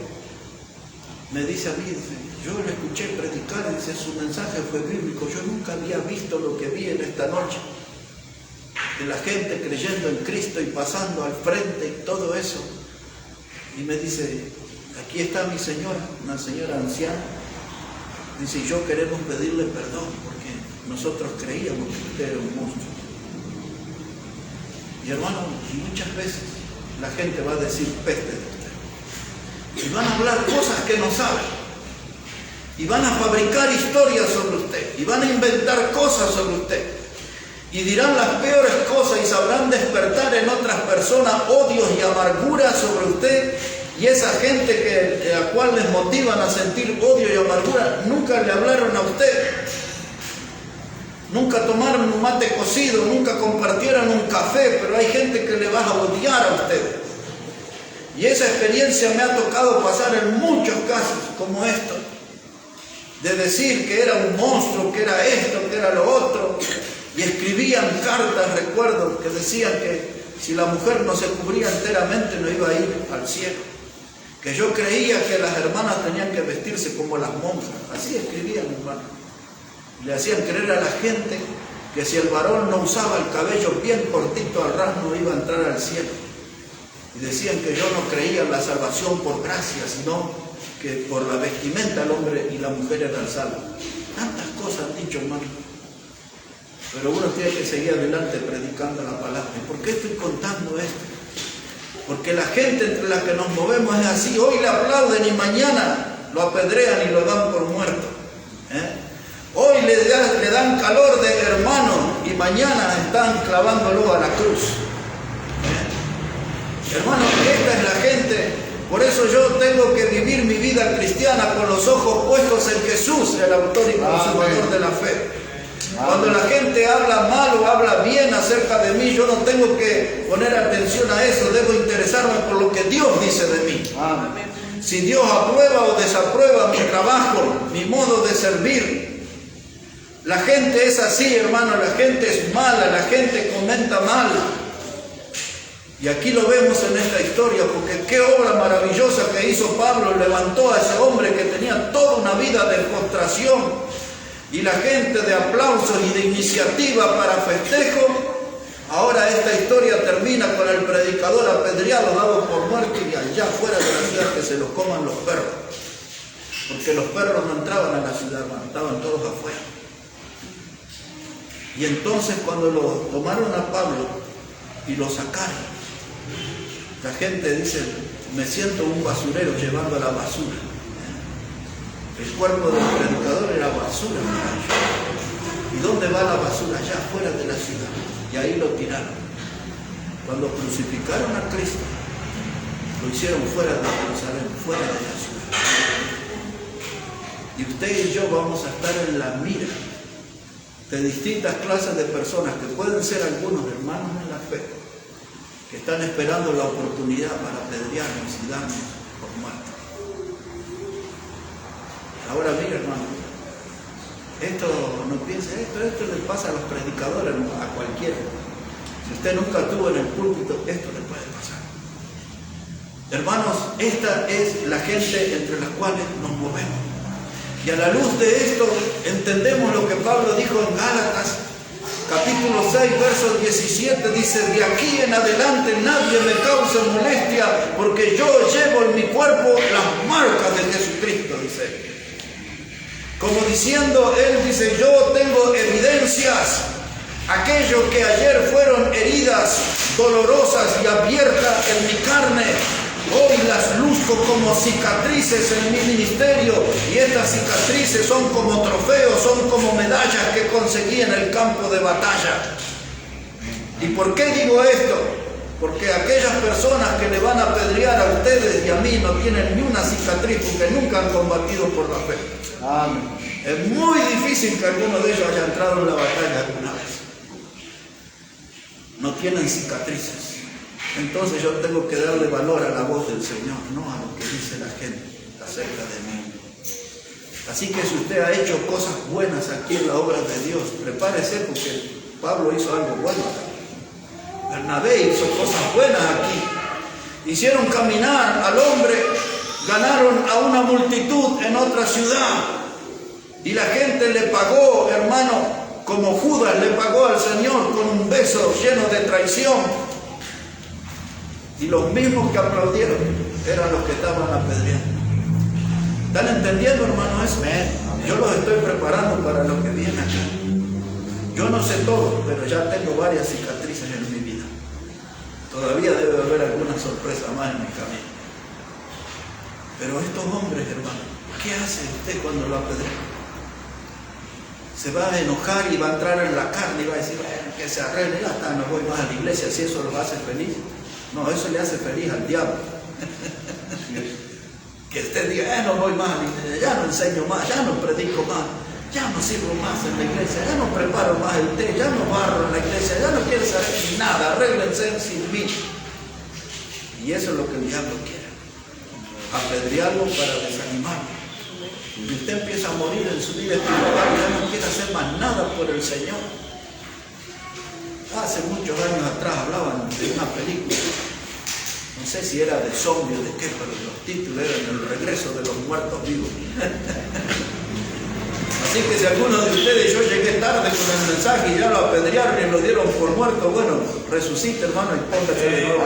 me dice a mí, dice, yo le escuché predicar, dice, su mensaje fue bíblico, yo nunca había visto lo que vi en esta noche. De la gente creyendo en Cristo y pasando al frente y todo eso. Y me dice, aquí está mi señora, una señora anciana. Dice, yo queremos pedirle perdón porque nosotros creíamos que usted era un monstruo. Y hermano, muchas veces la gente va a decir peste de usted. Y van a hablar cosas que no saben. Y van a fabricar historias sobre usted. Y van a inventar cosas sobre usted. y dirán las peores cosas y sabrán despertar en otras personas odios y amargura sobre usted. Y esa gente a la cual les motivan a sentir odio y amargura, nunca le hablaron a usted. Nunca tomaron un mate cocido, nunca compartieron un café, pero hay gente que le va a odiar a usted. Y esa experiencia me ha tocado pasar en muchos casos como esto, de decir que era un monstruo, que era esto, que era lo otro, y escribían cartas, recuerdo, que decían que si la mujer no se cubría enteramente no iba a ir al cielo, que yo creía que las hermanas tenían que vestirse como las monjas, así escribían, hermano. Le hacían creer a la gente que si el varón no usaba el cabello bien cortito al ras no iba a entrar al cielo. Y decían que yo no creía en la salvación por gracia, sino que por la vestimenta el hombre y la mujer eran salvos. Tantas cosas han dicho, hermano. Pero uno tiene que seguir adelante predicando la palabra. ¿Y por qué estoy contando esto? Porque la gente entre la que nos movemos es así. Hoy le aplauden y mañana lo apedrean y lo dan por muerto. Hoy le dan calor de hermano y mañana están clavándolo a la cruz. Hermano, esta es la gente. Por eso yo tengo que vivir mi vida cristiana con los ojos puestos en Jesús, el autor y consumador de la fe. Cuando la gente habla mal o habla bien acerca de mí, yo no tengo que poner atención a eso, debo interesarme por lo que Dios dice de mí. Si Dios aprueba o desaprueba mi trabajo, mi modo de servir. La gente es así, hermano, la gente es mala, la gente comenta mal. Y aquí lo vemos en esta historia, porque qué obra maravillosa que hizo Pablo, levantó a ese hombre que tenía toda una vida de postración y la gente de aplausos y de iniciativa para festejo. Ahora esta historia termina con el predicador apedreado, dado por muerto y allá fuera de la ciudad que se los coman los perros. Porque los perros no entraban a la ciudad, hermano, estaban todos afuera. Y entonces cuando lo tomaron a Pablo y lo sacaron, la gente dice, me siento un basurero llevando la basura. El cuerpo del predicador era basura. ¿Y dónde va la basura? Allá afuera de la ciudad. Y ahí lo tiraron. Cuando crucificaron a Cristo, lo hicieron fuera de Jerusalén, fuera de la ciudad. Y usted y yo vamos a estar en la mira de distintas clases de personas que pueden ser algunos hermanos en la fe, que están esperando la oportunidad para apedrearnos y darnos por muertos. Ahora mire, hermano, esto no piense, esto le pasa a los predicadores, a cualquiera. Si usted nunca estuvo en el púlpito, esto le puede pasar. Hermanos, esta es la gente entre las cuales nos movemos. Y a la luz de esto entendemos lo que Pablo dijo en Gálatas, capítulo 6, verso 17, dice, de aquí en adelante nadie me cause molestia, porque yo llevo en mi cuerpo las marcas de Jesucristo, dice él. Como diciendo, él dice, yo tengo evidencias, aquellos que ayer fueron heridas dolorosas y abiertas en mi carne, hoy las luzco como cicatrices en mi ministerio, y estas cicatrices son como trofeos, son como medallas que conseguí en el campo de batalla. ¿Y por qué digo esto? Porque aquellas personas que le van a apedrear a ustedes y a mí no tienen ni una cicatriz porque nunca han combatido por la fe. Amén. Es muy difícil que alguno de ellos haya entrado en la batalla alguna vez. No tienen cicatrices. Entonces yo tengo que darle valor a la voz del Señor, no a lo que dice la gente acerca de mí. Así que si usted ha hecho cosas buenas aquí en la obra de Dios, prepárese porque Pablo hizo algo bueno. Bernabé hizo cosas buenas aquí. Hicieron caminar al hombre, ganaron a una multitud en otra ciudad. Y la gente le pagó, hermano, como Judas le pagó al Señor con un beso lleno de traición. Y los mismos que aplaudieron eran los que estaban apedreando. ¿Están entendiendo, hermano, eso? Yo los estoy preparando para lo que viene acá. Yo no sé todo, pero ya tengo varias cicatrices en mi vida. Todavía debe haber alguna sorpresa más en mi camino. Pero estos hombres, hermano, ¿qué hace usted cuando lo apedrean? se va a enojar y va a entrar en la carne y va a decir, bueno, que se arregle, ya está, no voy más a la iglesia, si eso lo hace feliz. No, eso le hace feliz al diablo. Que usted diga, no voy más a la iglesia, ya no enseño más, ya no predico más, ya no sirvo más en la iglesia, ya no preparo más el té, ya no barro en la iglesia, ya no quiero saber nada, arréglense sin mí. Y eso es lo que el diablo quiere, apedrearlo para desanimarlo. Y usted empieza a morir en su vida espiritual y ya no quiere hacer más nada por el Señor. Hace muchos años atrás hablaban de una película, no sé si era de zombies o de qué, pero los títulos eran El regreso de los muertos vivos. Así que si alguno de ustedes, yo llegué tarde con el mensaje y ya lo apedrearon y lo dieron por muerto, bueno, resucite, hermano, y póngase de nuevo.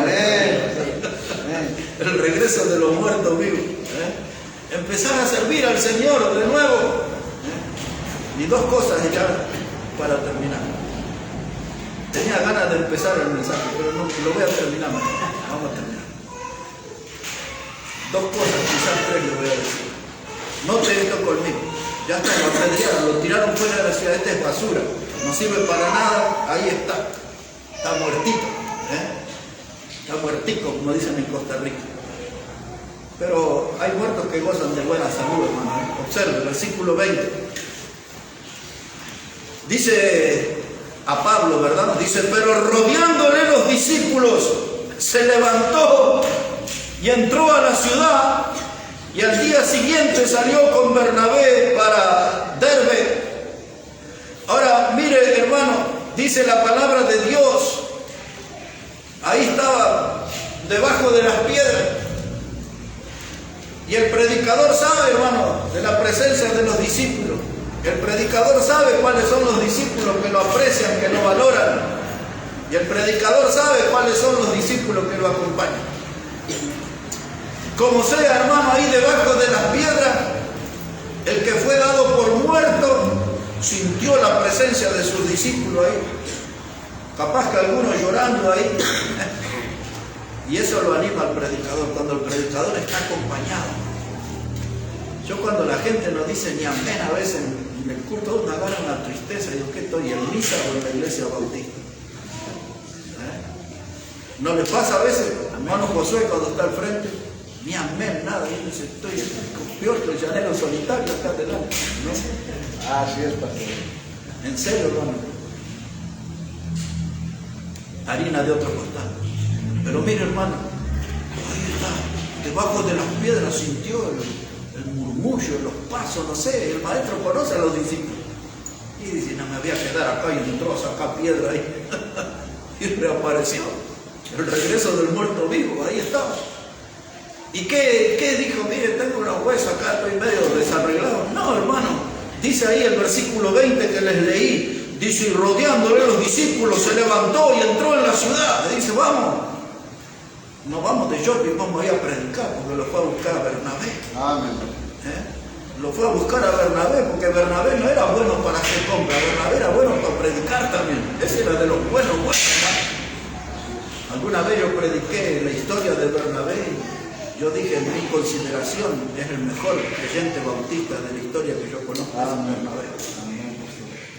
El regreso de los muertos vivos. Empezar a servir al Señor de nuevo. Y dos cosas ya para terminar. Tenía ganas de empezar el mensaje, pero no lo voy a terminar mañana. Vamos a terminar. Dos cosas, quizás tres le voy a decir. Note esto conmigo. Ya está, lo apedrearon, lo tiraron fuera de la ciudad. Esta es basura, no sirve para nada. Ahí está. Está muertito. Está muertico, como dicen en Costa Rica. Pero hay muertos que gozan de buena salud, hermano. Observe, versículo 20. Dice a Pablo, ¿verdad? Dice, pero rodeándole los discípulos, se levantó y entró a la ciudad, y al día siguiente salió con Bernabé para Derbe. Ahora, mire, hermano, dice la palabra de Dios, ahí estaba, debajo de las piedras. Y el predicador sabe, hermano, de la presencia de los discípulos. El predicador sabe cuáles son los discípulos que lo aprecian, que lo valoran. Y el predicador sabe cuáles son los discípulos que lo acompañan. Como sea, hermano, ahí debajo de las piedras, el que fue dado por muerto sintió la presencia de sus discípulos ahí. Capaz que algunos llorando ahí. Y eso lo anima al predicador, cuando el predicador está acompañado. Yo cuando la gente no dice ni amén a veces en el culto, me agarra una tristeza. Digo, ¿qué estoy, en misa o en la iglesia bautista? ¿No les pasa a veces, hermano Josué, cuando está al frente? Ni amén, nada. Yo dice, estoy peor que el llanero solitario acá delante, ¿no? Así es, pastor. En serio, hermano. Harina de otro costado. Pero mire, hermano, ahí está, debajo de las piedras sintió el murmullo, los pasos, no sé, el maestro conoce a los discípulos. Y dice, no me voy a quedar acá, y entró a sacar piedra ahí. Y reapareció. El regreso del muerto vivo, ahí estaba. ¿Y qué dijo? Mire, tengo una hueso acá, estoy medio desarreglado. No, hermano, dice ahí el versículo 20 que les leí, dice, y rodeándole los discípulos, se levantó y entró en la ciudad. Le dice, vamos. No vamos de shopping, vamos a ir a predicar, porque lo fue a buscar a Bernabé. Amén. Lo fue a buscar a Bernabé, porque Bernabé no era bueno para hacer compra, Bernabé era bueno para predicar también. Ese era de los buenos, ¿no? Alguna vez yo prediqué la historia de Bernabé y yo dije, en mi consideración, es el mejor creyente bautista de la historia que yo conozco, Bernabé.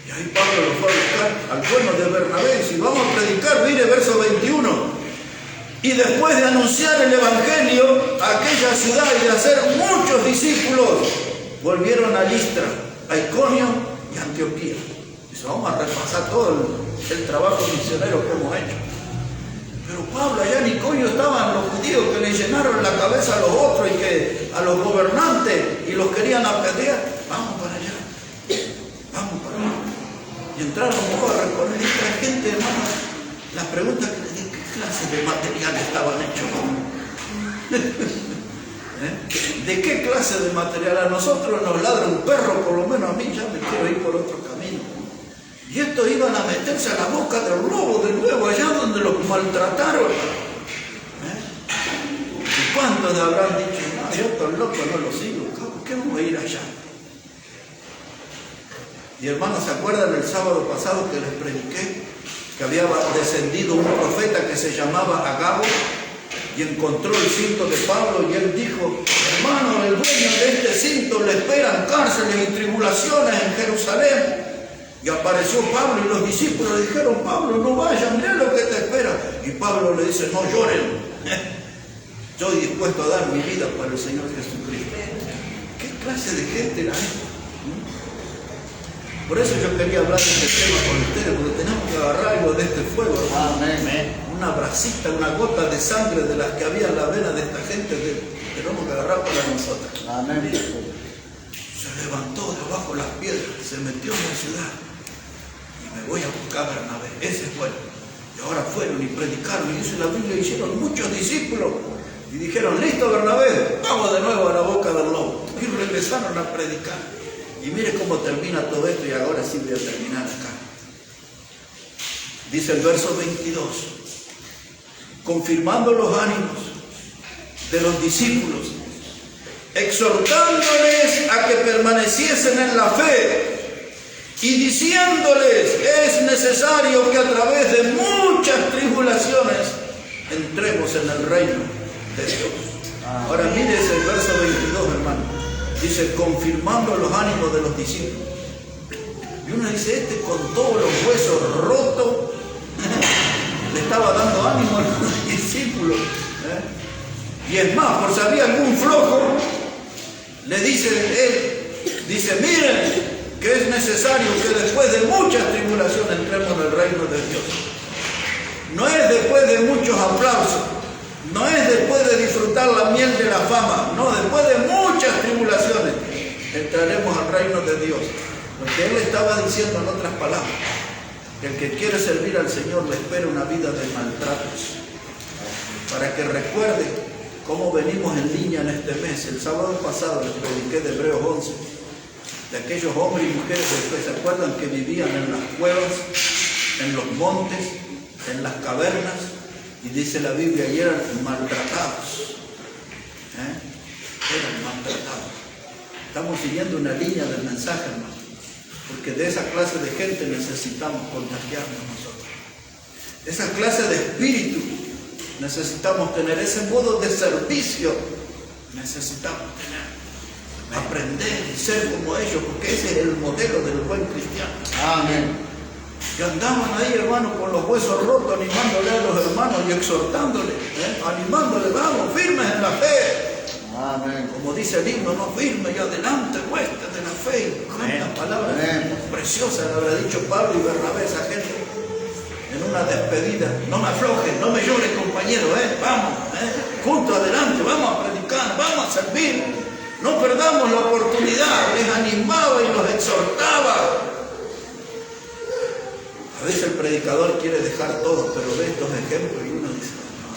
Y ahí Pablo lo fue a buscar al bueno de Bernabé, y si vamos a predicar, mire verso 21. Y después de anunciar el Evangelio a aquella ciudad y de hacer muchos discípulos, volvieron a Listra, a Iconio y a Antioquía. Dice, vamos a repasar todo el trabajo misionero que hemos hecho. Pero Pablo, allá en Iconio estaban los judíos que le llenaron la cabeza a los otros y que a los gobernantes y los querían apedrear. Vamos para allá, vamos para allá. Y entraron un poco a recorrer esta gente, hermano. La pregunta que le di, ¿qué clase de material estaban hechos? ¿De qué clase de material? A nosotros nos ladra un perro, por lo menos a mí ya me quiero ir por otro camino. Y estos iban a meterse a la boca del lobo de nuevo, allá donde los maltrataron. ¿Y cuántos habrán dicho, no, yo estos locos no los sigo, ¿qué voy a ir allá? Y hermanos, ¿se acuerdan el sábado pasado que les prediqué? Que había descendido un profeta que se llamaba Agabo y encontró el cinto de Pablo y él dijo, hermano, el dueño de este cinto le esperan cárceles y tribulaciones en Jerusalén. Y apareció Pablo y los discípulos le dijeron: Pablo, no vayas, mirá lo que te espera. Y Pablo le dice: no lloren, estoy dispuesto a dar mi vida para el Señor Jesucristo. ¿Qué clase de gente era esta? Por eso yo quería hablar de este tema con ustedes, porque tenemos que agarrar algo de este fuego, hermano. Amén. Una bracita, una gota de sangre de las que había en la vena de esta gente que tenemos que agarrar para nosotros. Amén. Se levantó de abajo las piedras, se metió en la ciudad. Y me voy a buscar a Bernabé. Ese fue. Y ahora fueron y predicaron. Y dice la Biblia, hicieron muchos discípulos. Y dijeron: listo, Bernabé, vamos de nuevo a la boca del lobo. Y regresaron a predicar. Y mire cómo termina todo esto, y ahora sí voy a terminar acá. Dice el verso 22, confirmando los ánimos de los discípulos, exhortándoles a que permaneciesen en la fe y diciéndoles: es necesario que a través de muchas tribulaciones entremos en el reino de Dios. Ahora mire ese verso 22, hermano. Dice: confirmando los ánimos de los discípulos. Y uno dice: este con todos los huesos rotos le estaba dando ánimo a los discípulos. Y es más, por si había algún flojo, le dice él, dice: miren que es necesario que después de muchas tribulaciones entremos en el reino de Dios. No es después de muchos aplausos, no es después de disfrutar la miel de la fama, no, después de muchas tribulaciones entraremos al reino de Dios. Lo que él estaba diciendo en otras palabras, que el que quiere servir al Señor le espera una vida de maltratos, para que recuerde cómo venimos en línea en este mes. El sábado pasado les prediqué de Hebreos 11, de aquellos hombres y mujeres que se acuerdan que vivían en las cuevas, en los montes, en las cavernas. Y dice la Biblia, y eran maltratados. Eran maltratados. Estamos siguiendo una línea del mensaje, hermano. Porque de esa clase de gente necesitamos contagiarnos nosotros. Esa clase de espíritu necesitamos tener. Ese modo de servicio necesitamos tener. Aprender y ser como ellos, porque ese es el modelo del buen cristiano. Amén. Y andaban ahí, hermanos, con los huesos rotos, animándole a los hermanos y exhortándole, animándole: vamos, firmes en la fe. Amén. Como dice el himno, no, firme y adelante, huestes de la fe. Cuántas palabras preciosas le habrá dicho Pablo y Bernabé a esa gente en una despedida: no me aflojen, no me lloren, compañeros, vamos, juntos adelante, vamos a predicar, vamos a servir, no perdamos la oportunidad. Les animaba y los exhortaba. A veces el predicador quiere dejar todo, pero ve estos ejemplos y uno dice: no,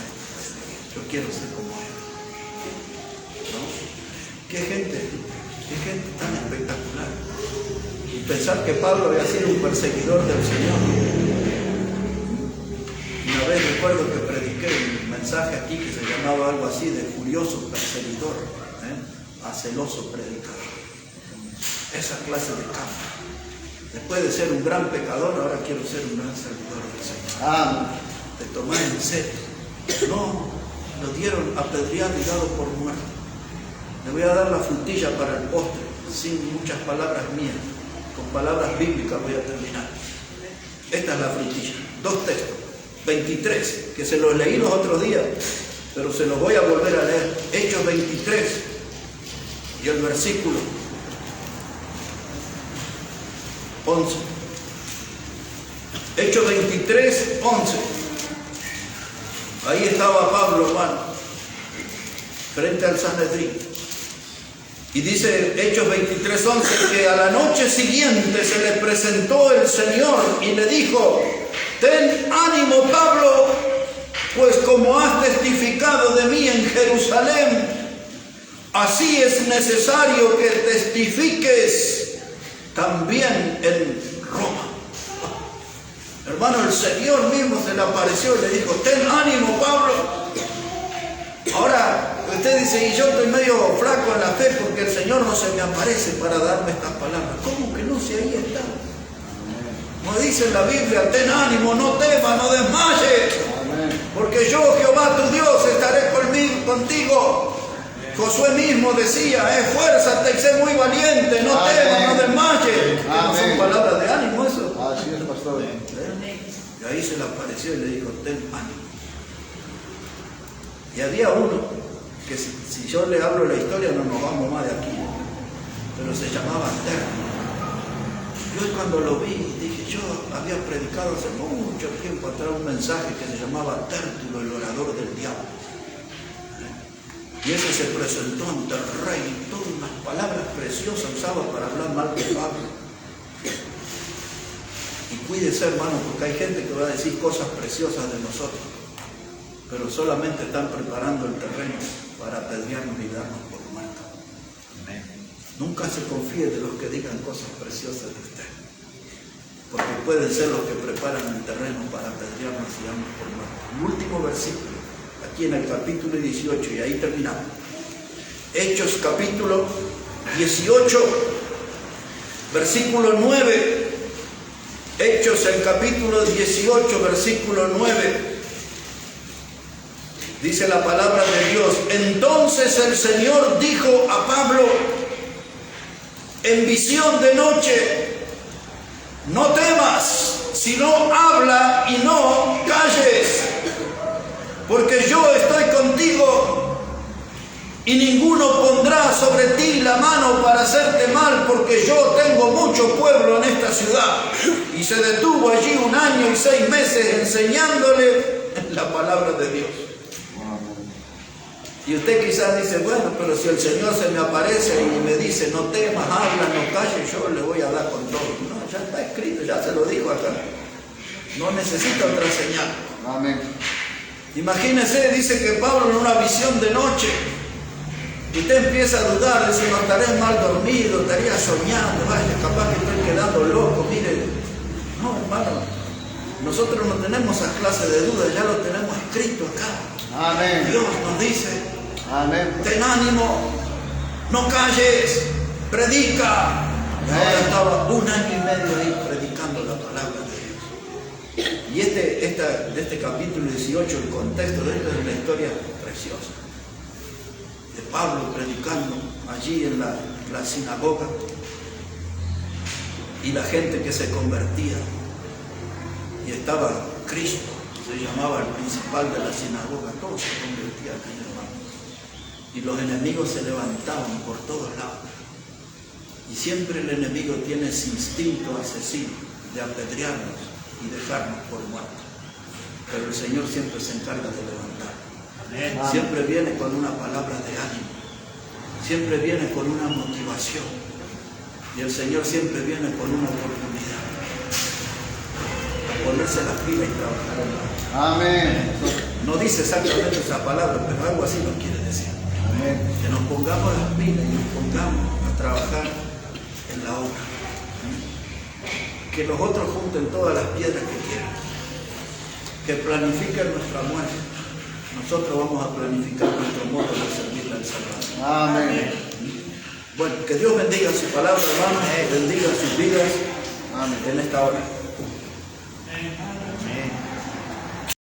yo quiero ser como él. ¿No? Qué gente tan espectacular. Y pensar que Pablo había sido un perseguidor del Señor. Una vez recuerdo que prediqué un mensaje aquí que se llamaba algo así de furioso perseguidor, a celoso predicador. Esa clase de campo. Después de ser un gran pecador, ahora quiero ser un gran servidor del Señor. Amén. Te tomás en serio. No, lo dieron apedreado y dado por muerto. Le voy a dar la frutilla para el postre, sin muchas palabras mías, con palabras bíblicas voy a terminar. Esta es la frutilla. 2 textos, 23, que se los leí los otros días, pero se los voy a volver a leer. Hechos 23 y el versículo 11. Hechos 23, 11. Ahí estaba Pablo, hermano, frente al Sanedrín. Y dice Hechos 23, 11, que a la noche siguiente se le presentó el Señor y le dijo: ten ánimo, Pablo, pues como has testificado de mí en Jerusalén, así es necesario que testifiques también en Roma. Hermano, el Señor mismo se le apareció y le dijo: ten ánimo, Pablo. Ahora, usted dice: y yo estoy medio flaco en la fe porque el Señor no se me aparece para darme estas palabras. ¿Cómo que no? Si ahí está. Como dice la Biblia: ten ánimo, no temas, no desmayes. Porque yo, Jehová tu Dios, estaré contigo. Josué mismo decía, esfuérzate y sé muy valiente, no temas, no desmayes. ¿No son palabras de ánimo eso? Así es, pastor. Y ahí se le apareció y le dijo, ten ánimo. Y había uno, que si yo le hablo la historia no nos vamos más de aquí, pero se llamaba Tértulo. Yo cuando lo vi dije, yo había predicado hace mucho tiempo atrás un mensaje que se llamaba Tértulo, el orador del diablo. Y ese se presentó ante el rey y todas unas palabras preciosas usaba para hablar mal de Pablo. Y cuídese, hermano, porque hay gente que va a decir cosas preciosas de nosotros, pero solamente están preparando el terreno para apedrearnos y darnos por muertos. Nunca se confíe de los que digan cosas preciosas de usted, porque pueden ser los que preparan el terreno para apedrearnos y darnos por muertos. El último versículo, aquí en el capítulo 18, y ahí terminamos. Hechos capítulo 18, versículo 9. Hechos el capítulo 18, versículo 9. Dice la palabra de Dios: entonces el Señor dijo a Pablo en visión de noche: no temas, sino habla y no calles, porque yo estoy contigo y ninguno pondrá sobre ti la mano para hacerte mal, porque yo tengo mucho pueblo en esta ciudad. Y se detuvo allí 1 año y 6 meses enseñándole la palabra de Dios. Y usted quizás dice, bueno, pero si el Señor se me aparece y me dice, no temas, habla, no calles, yo le voy a dar con todo. No, ya está escrito, ya se lo digo acá. No necesita otra señal. Amén. Imagínese, dice que Pablo en una visión de noche, y usted empieza a dudar, dice, no estaré mal dormido, estaría soñando, vaya, capaz que estoy quedando loco, mire. No, hermano, nosotros no tenemos esa clase de dudas, ya lo tenemos escrito acá. Amén. Dios nos dice, amén, ten ánimo, no calles, predica. Ahora estaba 1 año y medio ahí predicando la palabra de Dios. Y de este capítulo 18, el contexto de esto es una historia preciosa. De Pablo predicando allí en la sinagoga, y la gente que se convertía, y estaba Cristo, se llamaba el principal de la sinagoga, todos se convertían en hermanos, y los enemigos se levantaban por todos lados, y siempre el enemigo tiene ese instinto asesino de apedrearnos y dejarnos por muertos, pero el Señor siempre se encarga de levantar. Siempre viene con una palabra de ánimo, siempre viene con una motivación, y el Señor siempre viene con una oportunidad a ponerse las pilas y trabajar en la. amén. No dice exactamente esa palabra, pero algo así nos quiere decir. Amén. Que nos pongamos las pilas y nos pongamos a trabajar en la obra. Que los otros junten todas las piedras que quieran, que planifiquen nuestra muerte. Nosotros vamos a planificar nuestro modo de servirle al Salvador. Amén. Bueno, que Dios bendiga su palabra, hermanos, bendiga sus vidas. Amén. En esta hora. Amén.